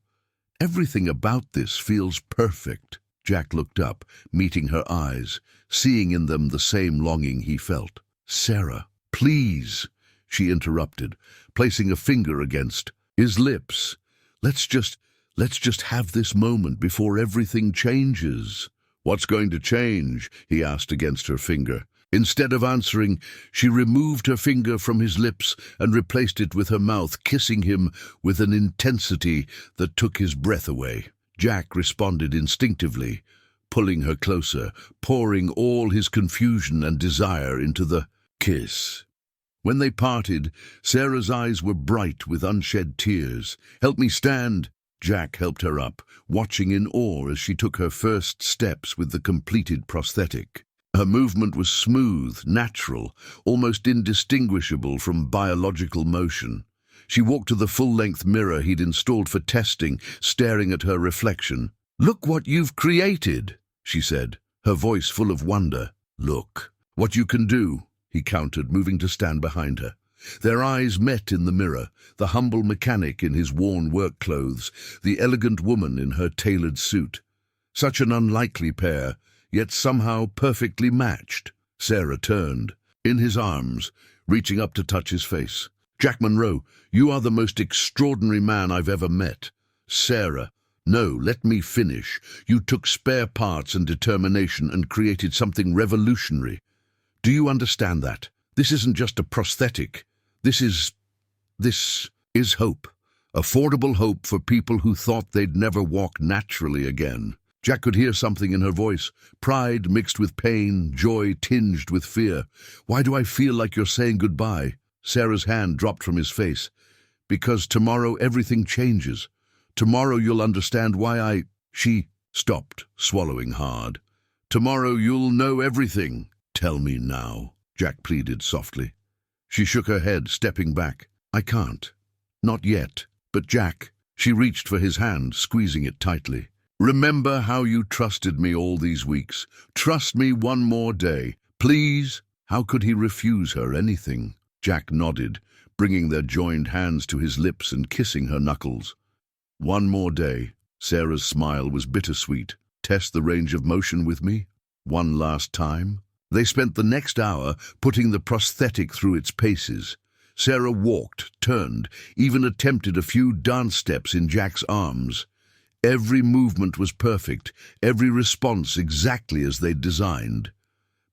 "Everything about this feels perfect." Jack looked up, meeting her eyes, seeing in them the same longing he felt. "Sarah, please," she interrupted, placing a finger against his lips. Let's Let's just have this moment before everything changes." "What's going to change?" he asked against her finger. Instead of answering, she removed her finger from his lips and replaced it with her mouth, kissing him with an intensity that took his breath away. Jack responded instinctively, pulling her closer, pouring all his confusion and desire into the kiss. When they parted, Sarah's eyes were bright with unshed tears. "Help me stand." Jack helped her up, watching in awe as she took her first steps with the completed prosthetic. Her movement was smooth, natural, almost indistinguishable from biological motion. She walked to the full-length mirror he'd installed for testing, staring at her reflection. "Look what you've created," she said, her voice full of wonder. "Look what you can do," he countered, moving to stand behind her. Their eyes met in the mirror, the humble mechanic in his worn work clothes, the elegant woman in her tailored suit. Such an unlikely pair, yet somehow perfectly matched. Sarah turned, in his arms, reaching up to touch his face. "Jack Monroe, you are the most extraordinary man I've ever met." "Sarah, no, let me finish. You took spare parts and determination and created something revolutionary. Do you understand that? This isn't just a prosthetic. This is hope. Affordable hope for people who thought they'd never walk naturally again." Jack could hear something in her voice, pride mixed with pain, joy tinged with fear. "Why do I feel like you're saying goodbye?" Sarah's hand dropped from his face. "Because tomorrow everything changes. Tomorrow you'll understand why She stopped, swallowing hard. "Tomorrow you'll know everything." "Tell me now," Jack pleaded softly. She shook her head, stepping back. "I can't. Not yet." "But Jack," she reached for his hand, squeezing it tightly. "Remember how you trusted me all these weeks. Trust me one more day. Please." How could he refuse her anything? Jack nodded, bringing their joined hands to his lips and kissing her knuckles. "One more day." Sarah's smile was bittersweet. "Test the range of motion with me? One last time?" They spent the next hour putting the prosthetic through its paces. Sarah walked, turned, even attempted a few dance steps in Jack's arms. Every movement was perfect, every response exactly as they'd designed.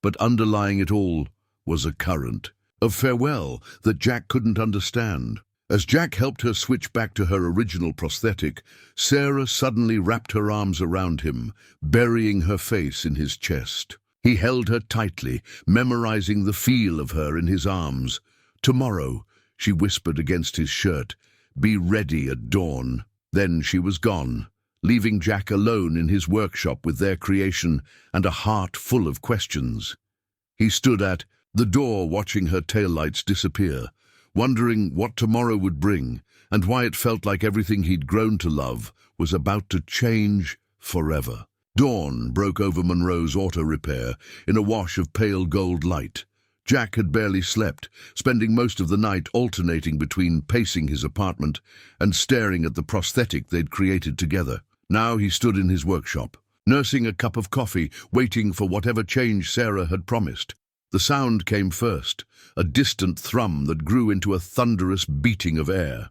But underlying it all was a current of farewell that Jack couldn't understand. As Jack helped her switch back to her original prosthetic, Sarah suddenly wrapped her arms around him, burying her face in his chest. He held her tightly, memorizing the feel of her in his arms. "Tomorrow," she whispered against his shirt, "be ready at dawn." Then she was gone, leaving Jack alone in his workshop with their creation and a heart full of questions. He stood at the door watching her taillights disappear, wondering what tomorrow would bring and why it felt like everything he'd grown to love was about to change forever. Dawn broke over Monroe's auto repair in a wash of pale gold light. Jack had barely slept, spending most of the night alternating between pacing his apartment and staring at the prosthetic they'd created together. Now he stood in his workshop, nursing a cup of coffee, waiting for whatever change Sarah had promised. The sound came first, a distant thrum that grew into a thunderous beating of air.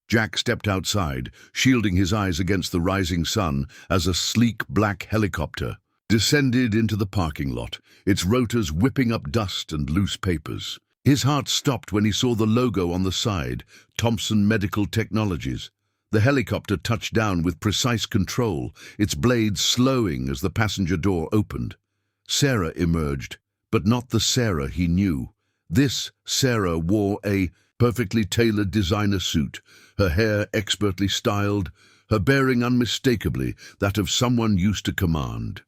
Jack stepped outside, shielding his eyes against the rising sun as a sleek black helicopter descended into the parking lot, its rotors whipping up dust and loose papers. His heart stopped when he saw the logo on the side, Thompson Medical Technologies. The helicopter touched down with precise control, its blades slowing as the passenger door opened. Sarah emerged, but not the Sarah he knew. This Sarah wore a perfectly tailored designer suit, her hair expertly styled, her bearing unmistakably that of someone used to command.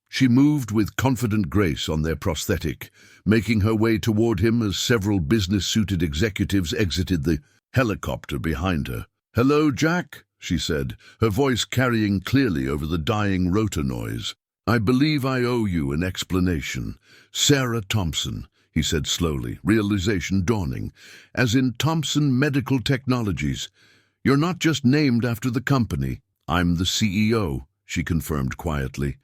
She moved with confident grace on their prosthetic, making her way toward him as several business-suited executives exited the helicopter behind her. "Hello, Jack," she said, her voice carrying clearly over the dying rotor noise. "I believe I owe you an explanation. Sarah Thompson," he said slowly, realization dawning, "as in Thompson Medical Technologies. You're not just named after the company." "I'm the CEO," she confirmed quietly,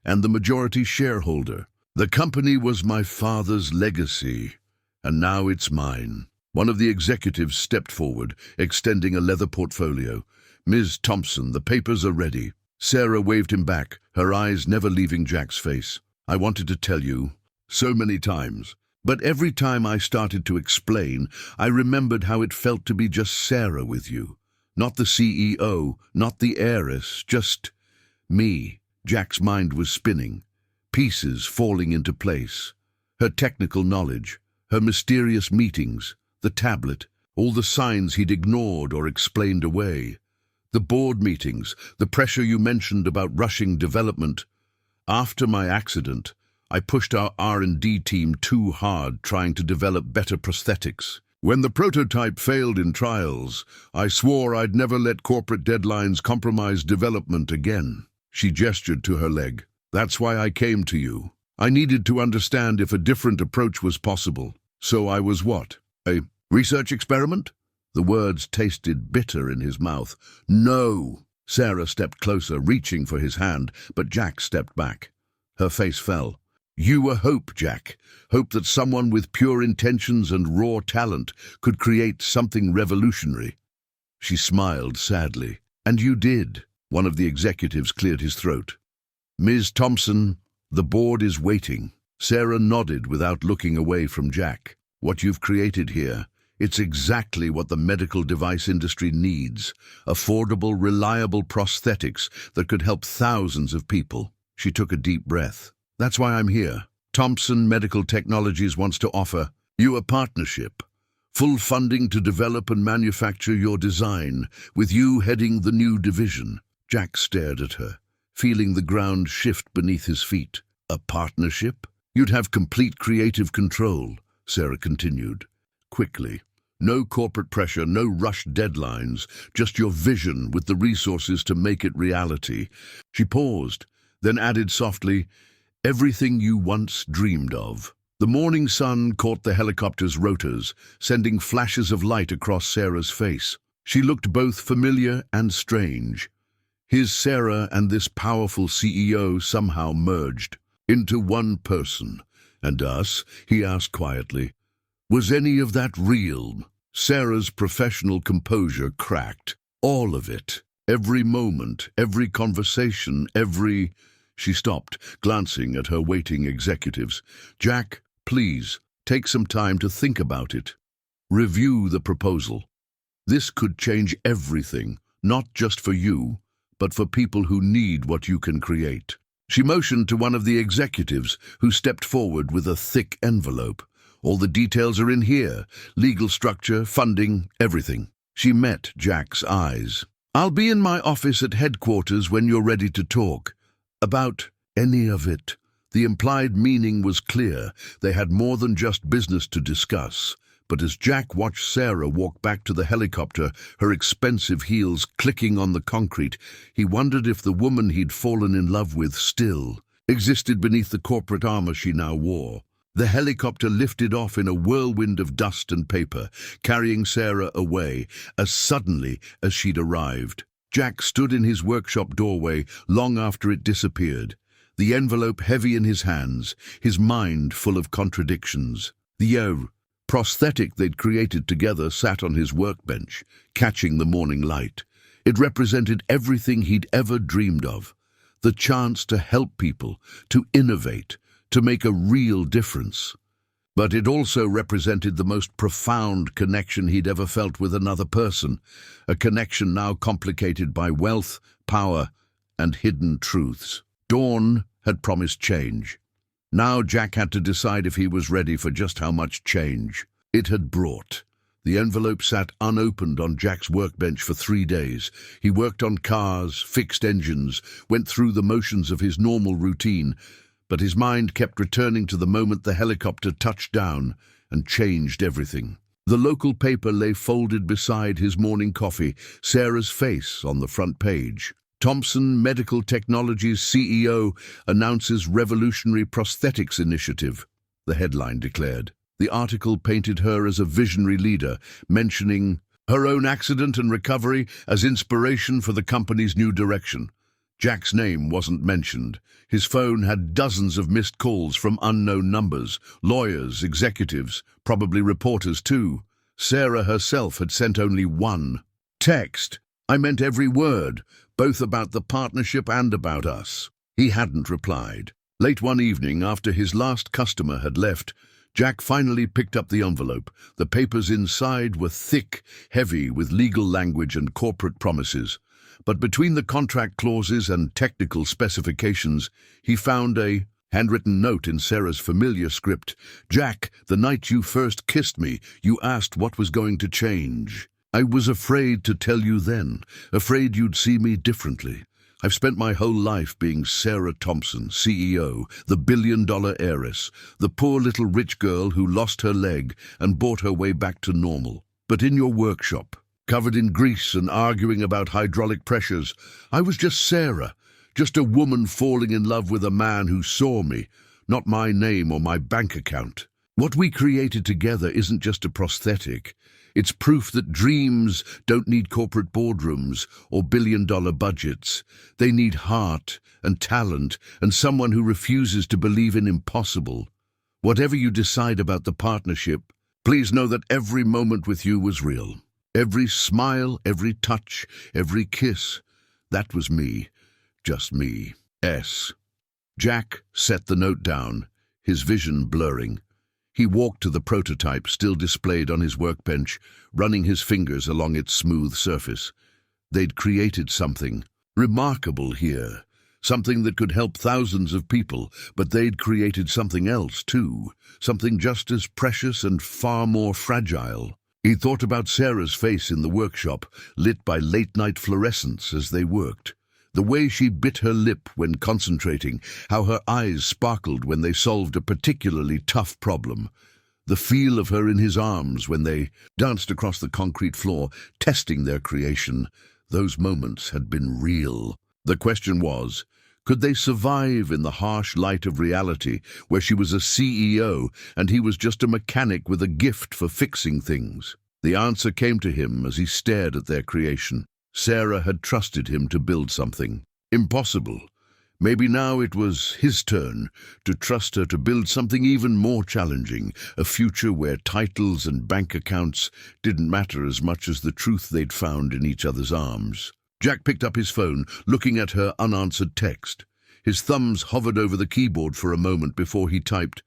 "and the majority shareholder. The company was my father's legacy, and now it's mine." One of the executives stepped forward, extending a leather portfolio. "Ms. Thompson, the papers are ready." Sarah waved him back, her eyes never leaving Jack's face. "I wanted to tell you so many times. But every time I started to explain, I remembered how it felt to be just Sarah with you. Not the CEO, not the heiress, just me." Jack's mind was spinning, pieces falling into place. Her technical knowledge, her mysterious meetings, the tablet, all the signs he'd ignored or explained away. The board meetings, the pressure you mentioned about rushing development. After my accident, I pushed our R&D team too hard trying to develop better prosthetics. When the prototype failed in trials, I swore I'd never let corporate deadlines compromise development again. She gestured to her leg. "That's why I came to you. I needed to understand if a different approach was possible. So I was what? A research experiment?" The words tasted bitter in his mouth. "No!" Sarah stepped closer, reaching for his hand, but Jack stepped back. Her face fell. "You were hope, Jack. Hope that someone with pure intentions and raw talent could create something revolutionary." She smiled sadly. "And you did." One of the executives cleared his throat. "Ms. Thompson, the board is waiting." Sarah nodded without looking away from Jack. "What you've created here, it's exactly what the medical device industry needs. Affordable, reliable prosthetics that could help thousands of people." She took a deep breath. "That's why I'm here. Thompson Medical Technologies wants to offer you a partnership. Full funding to develop and manufacture your design, with you heading the new division." Jack stared at her, feeling the ground shift beneath his feet. "A partnership? You'd have complete creative control," Sarah continued, quickly. "No corporate pressure, no rushed deadlines, just your vision with the resources to make it reality." She paused, then added softly, "Everything you once dreamed of." The morning sun caught the helicopter's rotors, sending flashes of light across Sarah's face. She looked both familiar and strange. His Sarah and this powerful CEO somehow merged into one person. "And us?" he asked quietly. "Was any of that real?" Sarah's professional composure cracked. "All of it. Every moment, every conversation, every—" She stopped, glancing at her waiting executives. "Jack, please, take some time to think about it. Review the proposal. This could change everything, not just for you, but for people who need what you can create." She motioned to one of the executives, who stepped forward with a thick envelope. "All the details are in here. Legal structure, funding, everything." She met Jack's eyes. "I'll be in my office at headquarters when you're ready to talk. About any of it." The implied meaning was clear. They had more than just business to discuss. But as Jack watched Sarah walk back to the helicopter, her expensive heels clicking on the concrete, he wondered if the woman he'd fallen in love with still existed beneath the corporate armor she now wore. The helicopter lifted off in a whirlwind of dust and paper, carrying Sarah away as suddenly as she'd arrived. Jack stood in his workshop doorway long after it disappeared, the envelope heavy in his hands, his mind full of contradictions. The prosthetic they'd created together sat on his workbench, catching the morning light. It represented everything he'd ever dreamed of. The chance to help people, to innovate, to make a real difference. But it also represented the most profound connection he'd ever felt with another person, a connection now complicated by wealth, power, and hidden truths. Dawn had promised change. Now Jack had to decide if he was ready for just how much change it had brought. The envelope sat unopened on Jack's workbench for 3 days. He worked on cars, fixed engines, went through the motions of his normal routine, but his mind kept returning to the moment the helicopter touched down and changed everything. The local paper lay folded beside his morning coffee, Sarah's face on the front page. Thompson Medical Technologies CEO announces revolutionary prosthetics initiative, the headline declared. The article painted her as a visionary leader, mentioning her own accident and recovery as inspiration for the company's new direction. Jack's name wasn't mentioned. His phone had dozens of missed calls from unknown numbers, lawyers, executives, probably reporters too. Sarah herself had sent only one text. I meant every word, both about the partnership and about us. He hadn't replied. Late one evening, after his last customer had left, Jack finally picked up the envelope. The papers inside were thick, heavy with legal language and corporate promises. But between the contract clauses and technical specifications, he found a handwritten note in Sarah's familiar script. Jack, the night you first kissed me, you asked what was going to change. I was afraid to tell you then, afraid you'd see me differently. I've spent my whole life being Sarah Thompson, CEO, the billion-dollar heiress, the poor little rich girl who lost her leg and bought her way back to normal. But in your workshop, covered in grease and arguing about hydraulic pressures, I was just Sarah, just a woman falling in love with a man who saw me, not my name or my bank account. What we created together isn't just a prosthetic. It's proof that dreams don't need corporate boardrooms or billion-dollar budgets. They need heart and talent and someone who refuses to believe in impossible. Whatever you decide about the partnership, please know that every moment with you was real. Every smile, every touch, every kiss, that was me. Just me. S. Jack set the note down, his vision blurring. He walked to the prototype still displayed on his workbench, running his fingers along its smooth surface. They'd created something remarkable here, something that could help thousands of people, but they'd created something else too, something just as precious and far more fragile. He thought about Sarah's face in the workshop, lit by late-night fluorescence as they worked. The way she bit her lip when concentrating, how her eyes sparkled when they solved a particularly tough problem. The feel of her in his arms when they danced across the concrete floor, testing their creation. Those moments had been real. The question was, could they survive in the harsh light of reality, where she was a CEO and he was just a mechanic with a gift for fixing things? The answer came to him as he stared at their creation. Sarah had trusted him to build something impossible. Maybe now it was his turn to trust her to build something even more challenging, a future where titles and bank accounts didn't matter as much as the truth they'd found in each other's arms. Jack picked up his phone, looking at her unanswered text. His thumbs hovered over the keyboard for a moment before he typed,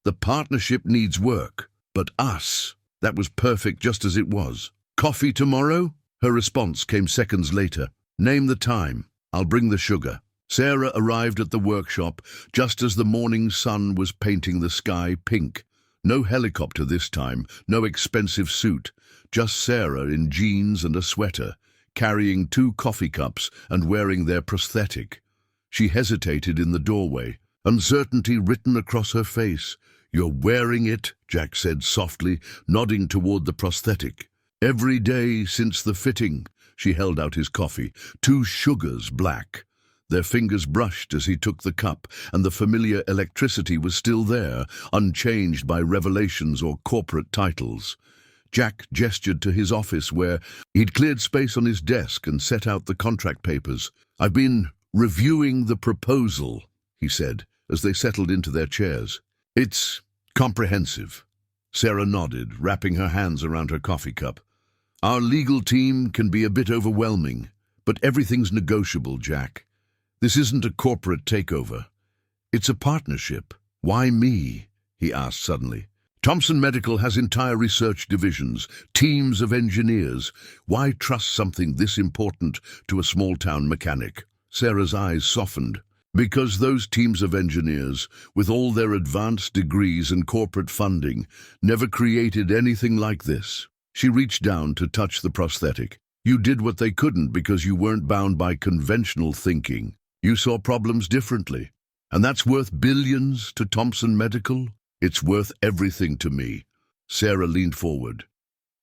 "The partnership needs work, but us." That was perfect just as it was. "Coffee tomorrow?" Her response came seconds later. "Name the time. I'll bring the sugar." Sarah arrived at the workshop just as the morning sun was painting the sky pink. No helicopter this time, no expensive suit. Just Sarah in jeans and a sweater, carrying 2 coffee cups and wearing their prosthetic. She hesitated in the doorway, uncertainty written across her face. "You're wearing it," Jack said softly, nodding toward the prosthetic. "Every day since the fitting." She held out his coffee, 2 sugars black. Their fingers brushed as he took the cup, and the familiar electricity was still there, unchanged by revelations or corporate titles. Jack gestured to his office where he'd cleared space on his desk and set out the contract papers. "I've been reviewing the proposal," he said, as they settled into their chairs. "It's comprehensive." Sarah nodded, wrapping her hands around her coffee cup. "Our legal team can be a bit overwhelming, but everything's negotiable, Jack. This isn't a corporate takeover. It's a partnership." "Why me?" he asked suddenly. "Thompson Medical has entire research divisions, teams of engineers. Why trust something this important to a small-town mechanic?" Sarah's eyes softened. "Because those teams of engineers, with all their advanced degrees and corporate funding, never created anything like this." She reached down to touch the prosthetic. "You did what they couldn't because you weren't bound by conventional thinking. You saw problems differently. And that's worth billions to Thompson Medical? It's worth everything to me." Sarah leaned forward.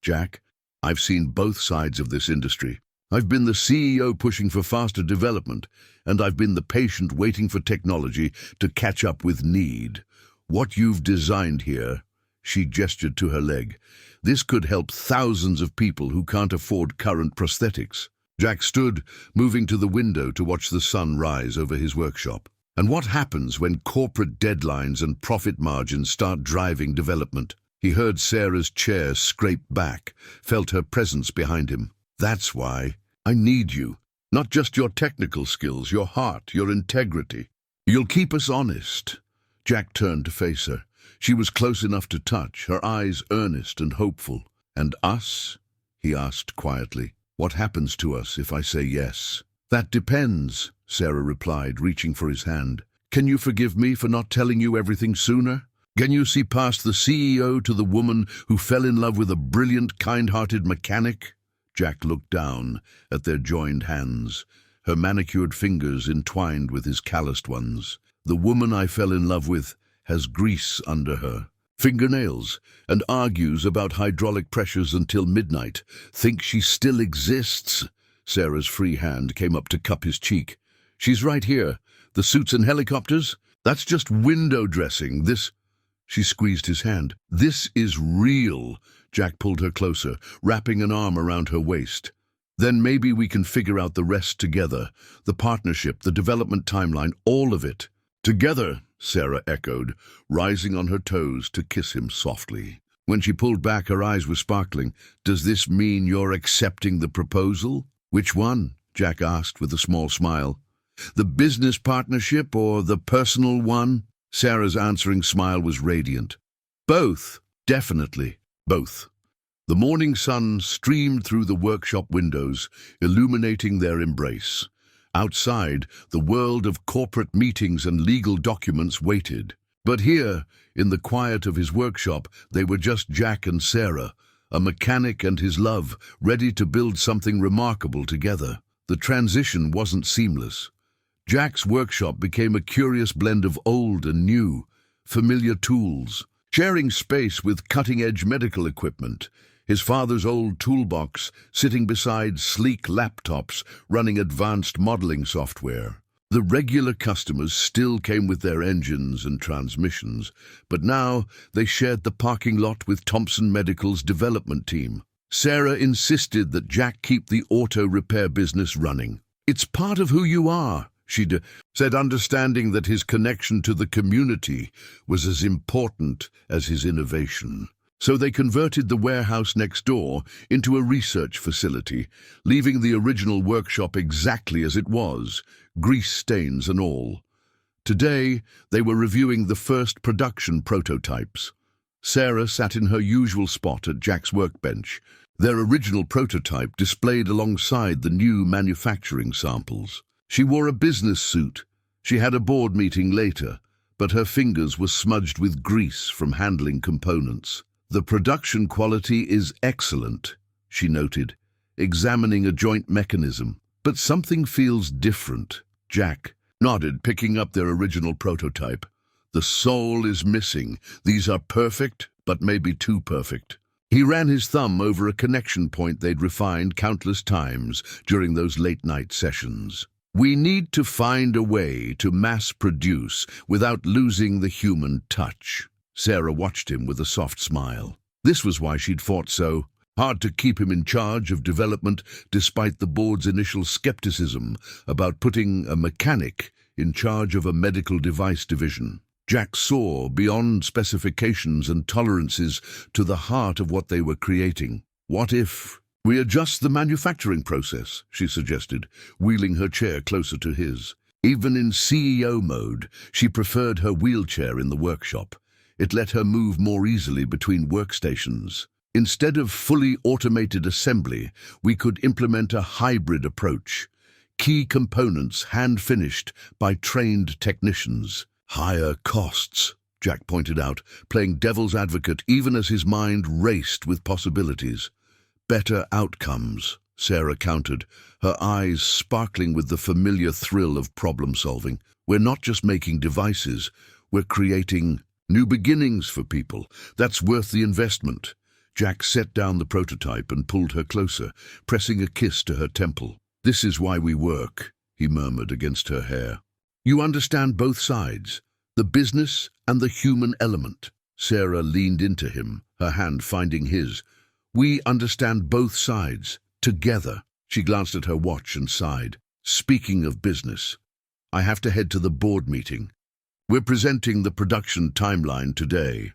"Jack, I've seen both sides of this industry. I've been the CEO pushing for faster development, and I've been the patient waiting for technology to catch up with need. What you've designed here," she gestured to her leg, "this could help thousands of people who can't afford current prosthetics." Jack stood, moving to the window to watch the sun rise over his workshop. "And what happens when corporate deadlines and profit margins start driving development?" He heard Sarah's chair scrape back, felt her presence behind him. "That's why. I need you. Not just your technical skills, your heart, your integrity. You'll keep us honest." Jack turned to face her. She was close enough to touch, her eyes earnest and hopeful. "And us?" he asked quietly. "What happens to us if I say yes?" "That depends," Sarah replied, reaching for his hand. "Can you forgive me for not telling you everything sooner? Can you see past the CEO to the woman who fell in love with a brilliant, kind-hearted mechanic?" Jack looked down at their joined hands, her manicured fingers entwined with his calloused ones. "The woman I fell in love with has grease under her, fingernails, and argues about hydraulic pressures until midnight. Think she still exists?" Sarah's free hand came up to cup his cheek. "She's right here. The suits and helicopters? That's just window dressing. This—" She squeezed his hand. "This is real." Jack pulled her closer, wrapping an arm around her waist. "Then maybe we can figure out the rest together. The partnership, the development timeline, all of it." "Together," Sarah echoed, rising on her toes to kiss him softly. When she pulled back, her eyes were sparkling. "Does this mean you're accepting the proposal?" "Which one?" Jack asked with a small smile. "The business partnership or the personal one?" Sarah's answering smile was radiant. "Both. Definitely. Both." The morning sun streamed through the workshop windows, illuminating their embrace. Outside, the world of corporate meetings and legal documents waited. But here, in the quiet of his workshop, they were just Jack and Sarah, a mechanic and his love, ready to build something remarkable together. The transition wasn't seamless. Jack's workshop became a curious blend of old and new, familiar tools, sharing space with cutting-edge medical equipment, his father's old toolbox sitting beside sleek laptops running advanced modeling software. The regular customers still came with their engines and transmissions, but now they shared the parking lot with Thompson Medical's development team. Sarah insisted that Jack keep the auto repair business running. "It's part of who you are," she said, understanding that his connection to the community was as important as his innovation. So they converted the warehouse next door into a research facility, leaving the original workshop exactly as it was, grease stains and all. Today, they were reviewing the first production prototypes. Sarah sat in her usual spot at Jack's workbench, their original prototype displayed alongside the new manufacturing samples. She wore a business suit. She had a board meeting later, but her fingers were smudged with grease from handling components. "The production quality is excellent," she noted, examining a joint mechanism. "But something feels different." Jack nodded, picking up their original prototype. "The soul is missing. These are perfect, but maybe too perfect." He ran his thumb over a connection point they'd refined countless times during those late-night sessions. "We need to find a way to mass-produce without losing the human touch." Sarah watched him with a soft smile. This was why she'd fought so hard to keep him in charge of development, despite the board's initial skepticism about putting a mechanic in charge of a medical device division. Jack saw beyond specifications and tolerances to the heart of what they were creating. "What if we adjust the manufacturing process?" she suggested, wheeling her chair closer to his. Even in CEO mode, she preferred her wheelchair in the workshop. It let her move more easily between workstations. "Instead of fully automated assembly, we could implement a hybrid approach. Key components hand-finished by trained technicians." "Higher costs," Jack pointed out, playing devil's advocate even as his mind raced with possibilities. "Better outcomes," Sarah countered, her eyes sparkling with the familiar thrill of problem-solving. "We're not just making devices, we're creating new beginnings for people. That's worth the investment." Jack set down the prototype and pulled her closer, pressing a kiss to her temple. "This is why we work," he murmured against her hair. "You understand both sides, the business and the human element." Sarah leaned into him, her hand finding his. "We understand both sides, together." She glanced at her watch and sighed. "Speaking of business, I have to head to the board meeting. We're presenting the production timeline today."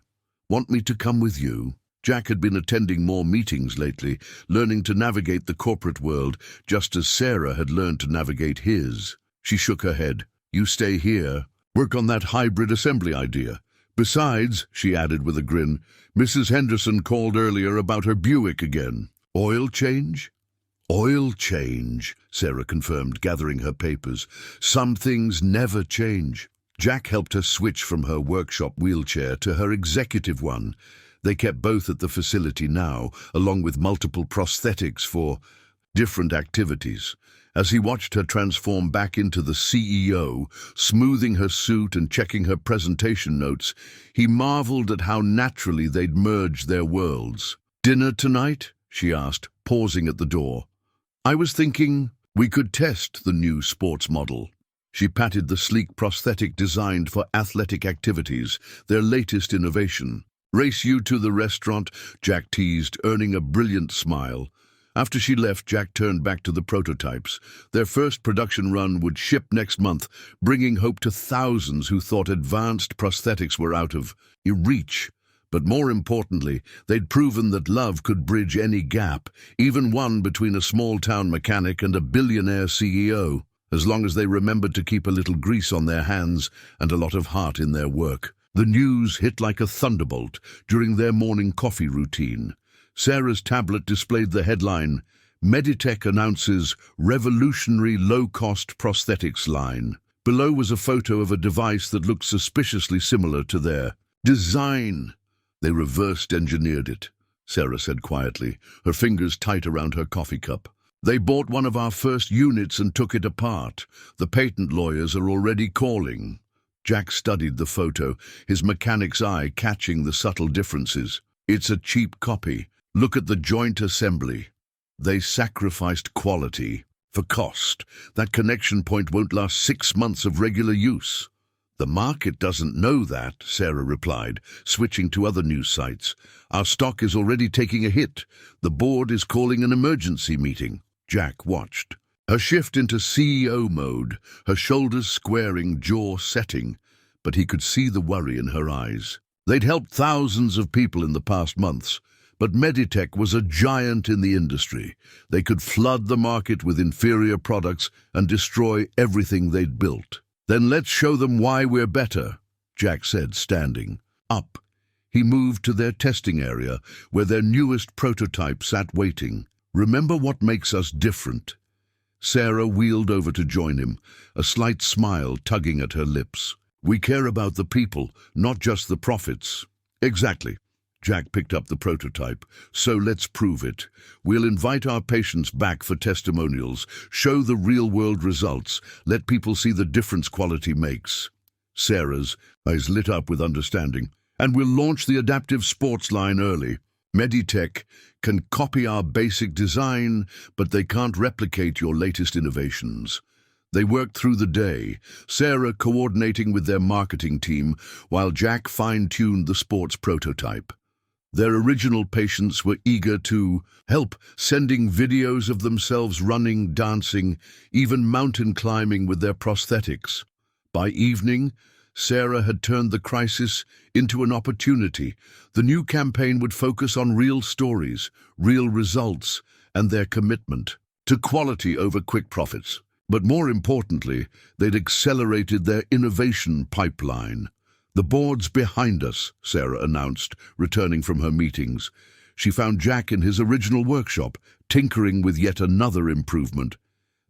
Want me to come with you? Jack had been attending more meetings lately, learning to navigate the corporate world, just as Sarah had learned to navigate his. She shook her head. You stay here. Work on that hybrid assembly idea. Besides, she added with a grin, Mrs. Henderson called earlier about her Buick again. Oil change? Oil change, Sarah confirmed, gathering her papers. Some things never change. Jack helped her switch from her workshop wheelchair to her executive one. They kept both at the facility now, along with multiple prosthetics for different activities. As he watched her transform back into the CEO, smoothing her suit and checking her presentation notes, he marveled at how naturally they'd merged their worlds. Dinner tonight? She asked, pausing at the door. I was thinking we could test the new sports model. She patted the sleek prosthetic designed for athletic activities, their latest innovation. Race you to the restaurant, Jack teased, earning a brilliant smile. After she left, Jack turned back to the prototypes. Their first production run would ship next month, bringing hope to thousands who thought advanced prosthetics were out of reach. But more importantly, they'd proven that love could bridge any gap, even one between a small-town mechanic and a billionaire CEO, as long as they remembered to keep a little grease on their hands and a lot of heart in their work. The news hit like a thunderbolt during their morning coffee routine. Sarah's tablet displayed the headline, Meditech announces revolutionary low-cost prosthetics line. Below was a photo of a device that looked suspiciously similar to their design. They reversed engineered it, Sarah said quietly, her fingers tight around her coffee cup. They bought one of our first units and took it apart. The patent lawyers are already calling. Jack studied the photo, his mechanic's eye catching the subtle differences. It's a cheap copy. Look at the joint assembly. They sacrificed quality for cost. That connection point won't last 6 months of regular use. The market doesn't know that, Sarah replied, switching to other news sites. Our stock is already taking a hit. The board is calling an emergency meeting. Jack watched. Her shift into CEO mode, her shoulders squaring, jaw setting, but he could see the worry in her eyes. They'd helped thousands of people in the past months, but Meditech was a giant in the industry. They could flood the market with inferior products and destroy everything they'd built. Then let's show them why we're better, Jack said, standing up. He moved to their testing area, where their newest prototype sat waiting. Remember what makes us different? Sarah wheeled over to join him, a slight smile tugging at her lips. We care about the people, not just the profits. Exactly. Jack picked up the prototype. So let's prove it. We'll invite our patients back for testimonials, show the real-world results, let people see the difference quality makes. Sarah's eyes lit up with understanding. And we'll launch the adaptive sports line early. Meditech can copy our basic design, but they can't replicate your latest innovations. They worked through the day, Sarah coordinating with their marketing team, while Jack fine-tuned the sports prototype. Their original patients were eager to help, sending videos of themselves running, dancing, even mountain climbing with their prosthetics. By evening, Sarah had turned the crisis into an opportunity. The new campaign would focus on real stories, real results, and their commitment to quality over quick profits. But more importantly, they'd accelerated their innovation pipeline. The board's behind us, Sarah announced, returning from her meetings. She found Jack in his original workshop, tinkering with yet another improvement.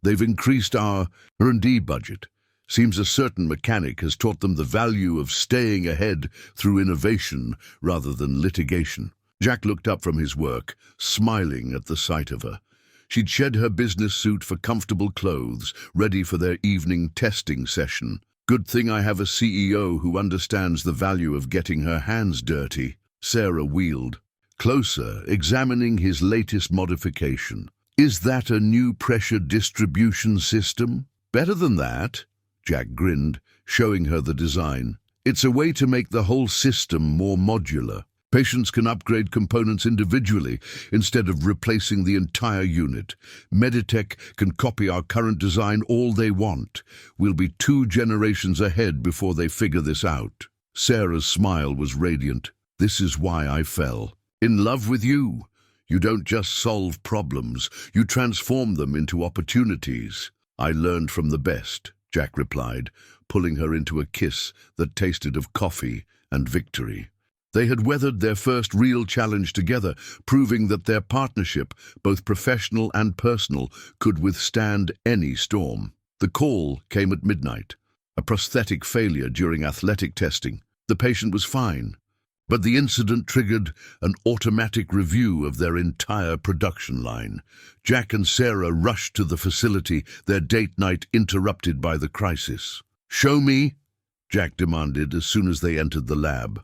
They've increased our R&D budget. Seems a certain mechanic has taught them the value of staying ahead through innovation rather than litigation. Jack looked up from his work, smiling at the sight of her. She'd shed her business suit for comfortable clothes, ready for their evening testing session. Good thing I have a CEO who understands the value of getting her hands dirty. Sarah wheeled closer, examining his latest modification. Is that a new pressure distribution system? Better than that, Jack grinned, showing her the design. It's a way to make the whole system more modular. Patients can upgrade components individually instead of replacing the entire unit. Meditech can copy our current design all they want. We'll be 2 generations ahead before they figure this out. Sarah's smile was radiant. This is why I fell in love with you. You don't just solve problems, you transform them into opportunities. I learned from the best, Jack replied, pulling her into a kiss that tasted of coffee and victory. They had weathered their first real challenge together, proving that their partnership, both professional and personal, could withstand any storm. The call came at midnight. A prosthetic failure during athletic testing. The patient was fine, but the incident triggered an automatic review of their entire production line. Jack and Sarah rushed to the facility, their date night interrupted by the crisis. "Show me," Jack demanded as soon as they entered the lab.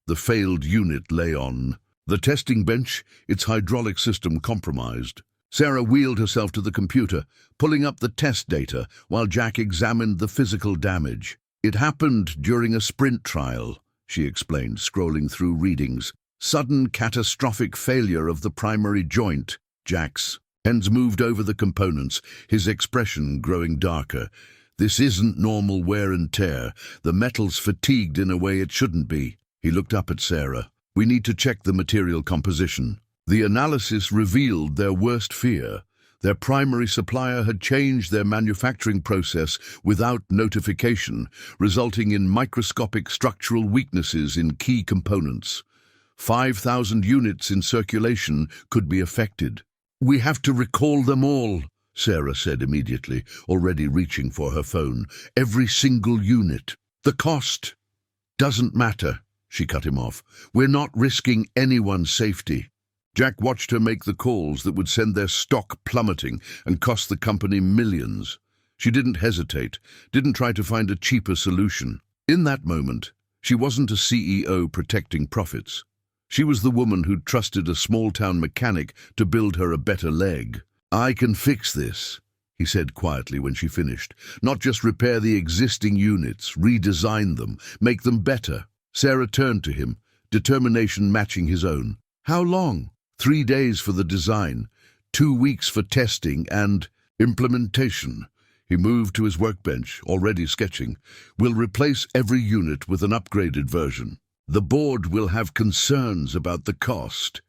The failed unit lay on the testing bench, its hydraulic system compromised. Sarah wheeled herself to the computer, pulling up the test data while Jack examined the physical damage. "It happened during a sprint trial," she explained, scrolling through readings. "Sudden catastrophic failure of the primary joint." Jack's hands moved over the components, his expression growing darker. "This isn't normal wear and tear. The metal's fatigued in a way it shouldn't be." He looked up at Sarah. "We need to check the material composition." The analysis revealed their worst fear. Their primary supplier had changed their manufacturing process without notification, resulting in microscopic structural weaknesses in key components. 5,000 units in circulation could be affected. "We have to recall them all," Sarah said immediately, already reaching for her phone. "Every single unit. The cost doesn't matter," she cut him off. "We're not risking anyone's safety." Jack watched her make the calls that would send their stock plummeting and cost the company millions. She didn't hesitate, didn't try to find a cheaper solution. In that moment, she wasn't a CEO protecting profits. She was the woman who'd trusted a small-town mechanic to build her a better leg. "I can fix this," he said quietly when she finished. "Not just repair the existing units, redesign them, make them better." Sarah turned to him, determination matching his own. "How long?" 3 days for the design, 2 weeks for testing and implementation." He moved to his workbench, already sketching. "We'll replace every unit with an upgraded version. The board will have concerns about the cost."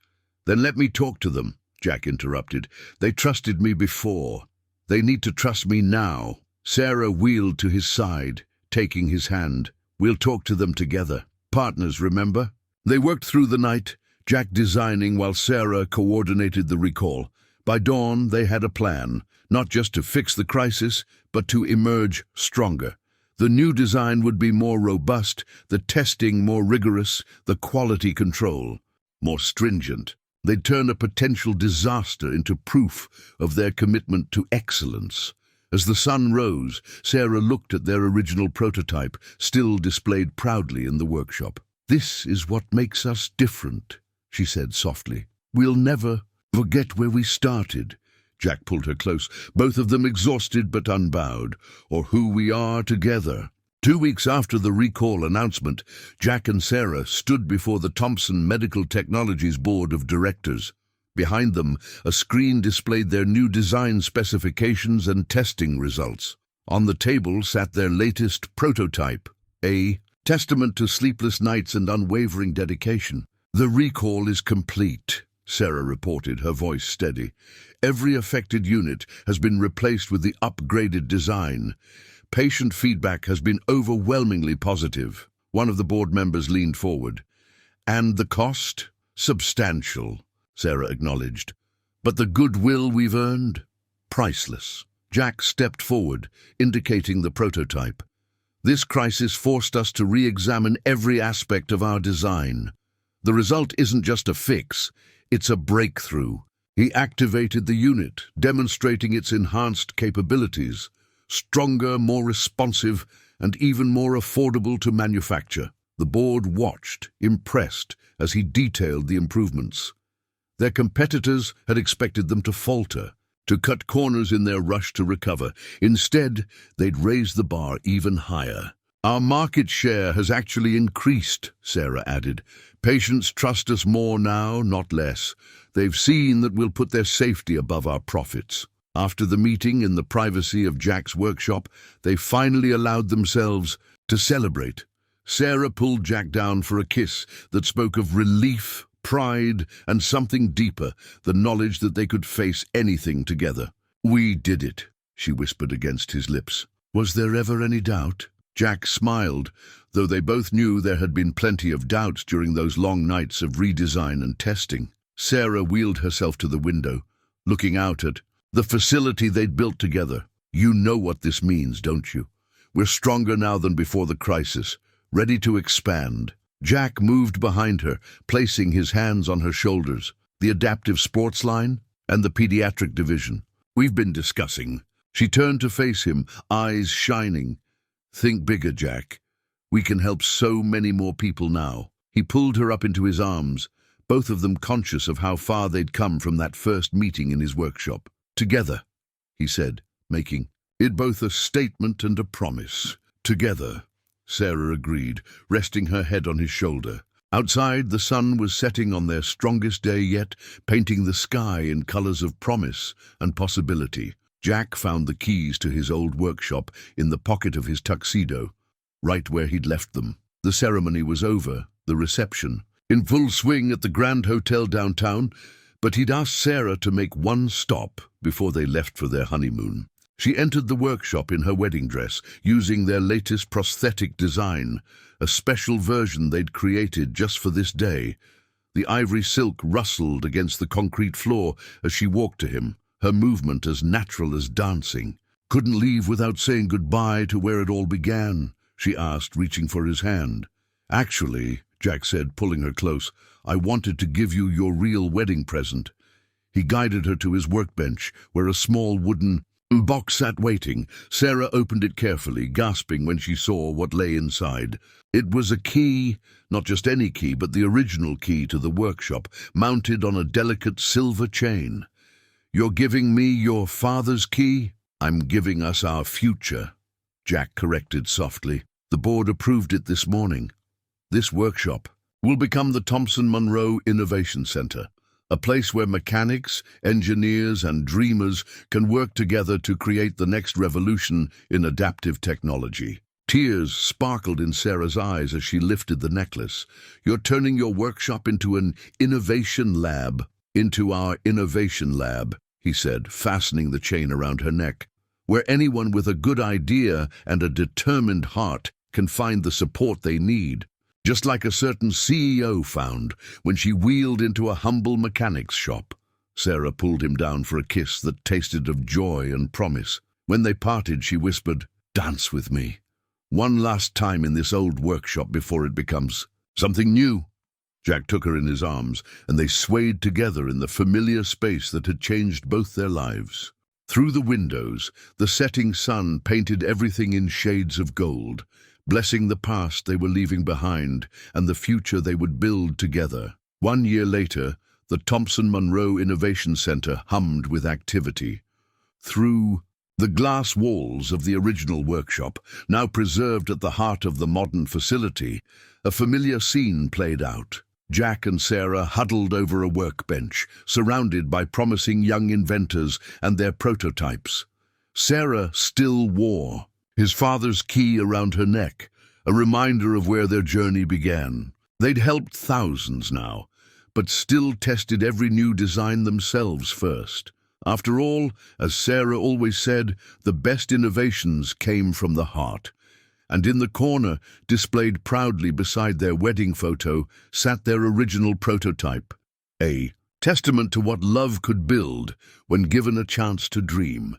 "Then let me talk to them," Jack interrupted. "They trusted me before. They need to trust me now." Sarah wheeled to his side, taking his hand. "We'll talk to them together. Partners, remember?" They worked through the night, Jack designing while Sarah coordinated the recall. By dawn, they had a plan, not just to fix the crisis, but to emerge stronger. The new design would be more robust, the testing more rigorous, the quality control more stringent. They'd turn a potential disaster into proof of their commitment to excellence. As the sun rose, Sarah looked at their original prototype, still displayed proudly in the workshop. "This is what makes us different," she said softly. "We'll never forget where we started." Jack pulled her close, both of them exhausted but unbowed. "Or who we are together." 2 weeks after the recall announcement, Jack and Sarah stood before the Thompson Medical Technologies Board of Directors. Behind them, a screen displayed their new design specifications and testing results. On the table sat their latest prototype, a testament to sleepless nights and unwavering dedication. "The recall is complete," Sarah reported, her voice steady. "Every affected unit has been replaced with the upgraded design. Patient feedback has been overwhelmingly positive." One of the board members leaned forward. "And the cost? Substantial," Sarah acknowledged. "But the goodwill we've earned? Priceless." Jack stepped forward, indicating the prototype. "This crisis forced us to re-examine every aspect of our design. The result isn't just a fix, it's a breakthrough." He activated the unit, demonstrating its enhanced capabilities, stronger, more responsive, and even more affordable to manufacture. The board watched, impressed, as he detailed the improvements. Their competitors had expected them to falter, to cut corners in their rush to recover. Instead, they'd raised the bar even higher. "Our market share has actually increased," Sarah added. "Patients trust us more now, not less. They've seen that we'll put their safety above our profits." After the meeting in the privacy of Jack's workshop, they finally allowed themselves to celebrate. Sarah pulled Jack down for a kiss that spoke of relief, pride, and something deeper, the knowledge that they could face anything together. "We did it," she whispered against his lips. "Was there ever any doubt?" Jack smiled, though they both knew there had been plenty of doubts during those long nights of redesign and testing. Sarah wheeled herself to the window, looking out at the facility they'd built together. "You know what this means, don't you? We're stronger now than before the crisis, ready to expand." Jack moved behind her, placing his hands on her shoulders. "The adaptive sports line and the pediatric division. We've been discussing." She turned to face him, eyes shining. "Think bigger, Jack. We can help so many more people now." He pulled her up into his arms, both of them conscious of how far they'd come from that first meeting in his workshop. "Together," he said, making it both a statement and a promise. "Together," Sarah agreed, resting her head on his shoulder. Outside, the sun was setting on their strongest day yet, painting the sky in colors of promise and possibility. Jack found the keys to his old workshop in the pocket of his tuxedo, right where he'd left them. The ceremony was over, the reception in full swing at the Grand Hotel downtown, but he'd asked Sarah to make one stop before they left for their honeymoon. She entered the workshop in her wedding dress, using their latest prosthetic design, a special version they'd created just for this day. The ivory silk rustled against the concrete floor as she walked to him, her movement as natural as dancing. "Couldn't leave without saying goodbye to where it all began?" she asked, reaching for his hand. "Actually," Jack said, pulling her close, "I wanted to give you your real wedding present." He guided her to his workbench, where a small wooden box sat waiting. Sarah opened it carefully, gasping when she saw what lay inside. It was a key, not just any key, but the original key to the workshop, mounted on a delicate silver chain. "You're giving me your father's key?" "I'm giving us our future," Jack corrected softly. "The board approved it this morning. This workshop will become the Monroe Innovation Center, a place where mechanics, engineers, and dreamers can work together to create the next revolution in adaptive technology." Tears sparkled in Sarah's eyes as she lifted the necklace. "You're turning your workshop into an innovation lab." "Into our innovation lab," he said, fastening the chain around her neck, "where anyone with a good idea and a determined heart can find the support they need. Just like a certain CEO found when she wheeled into a humble mechanic's shop." Sarah pulled him down for a kiss that tasted of joy and promise. When they parted, she whispered, "Dance with me. One last time in this old workshop before it becomes something new." Jack took her in his arms, and they swayed together in the familiar space that had changed both their lives. Through the windows, the setting sun painted everything in shades of gold, blessing the past they were leaving behind and the future they would build together. 1 year later, the Monroe Innovation Center hummed with activity. Through the glass walls of the original workshop, now preserved at the heart of the modern facility, a familiar scene played out. Jack and Sarah huddled over a workbench, surrounded by promising young inventors and their prototypes. Sarah still wore his father's key around her neck, a reminder of where their journey began. They'd helped thousands now, but still tested every new design themselves first. After all, as Sarah always said, the best innovations came from the heart. And in the corner, displayed proudly beside their wedding photo, sat their original prototype, a testament to what love could build when given a chance to dream.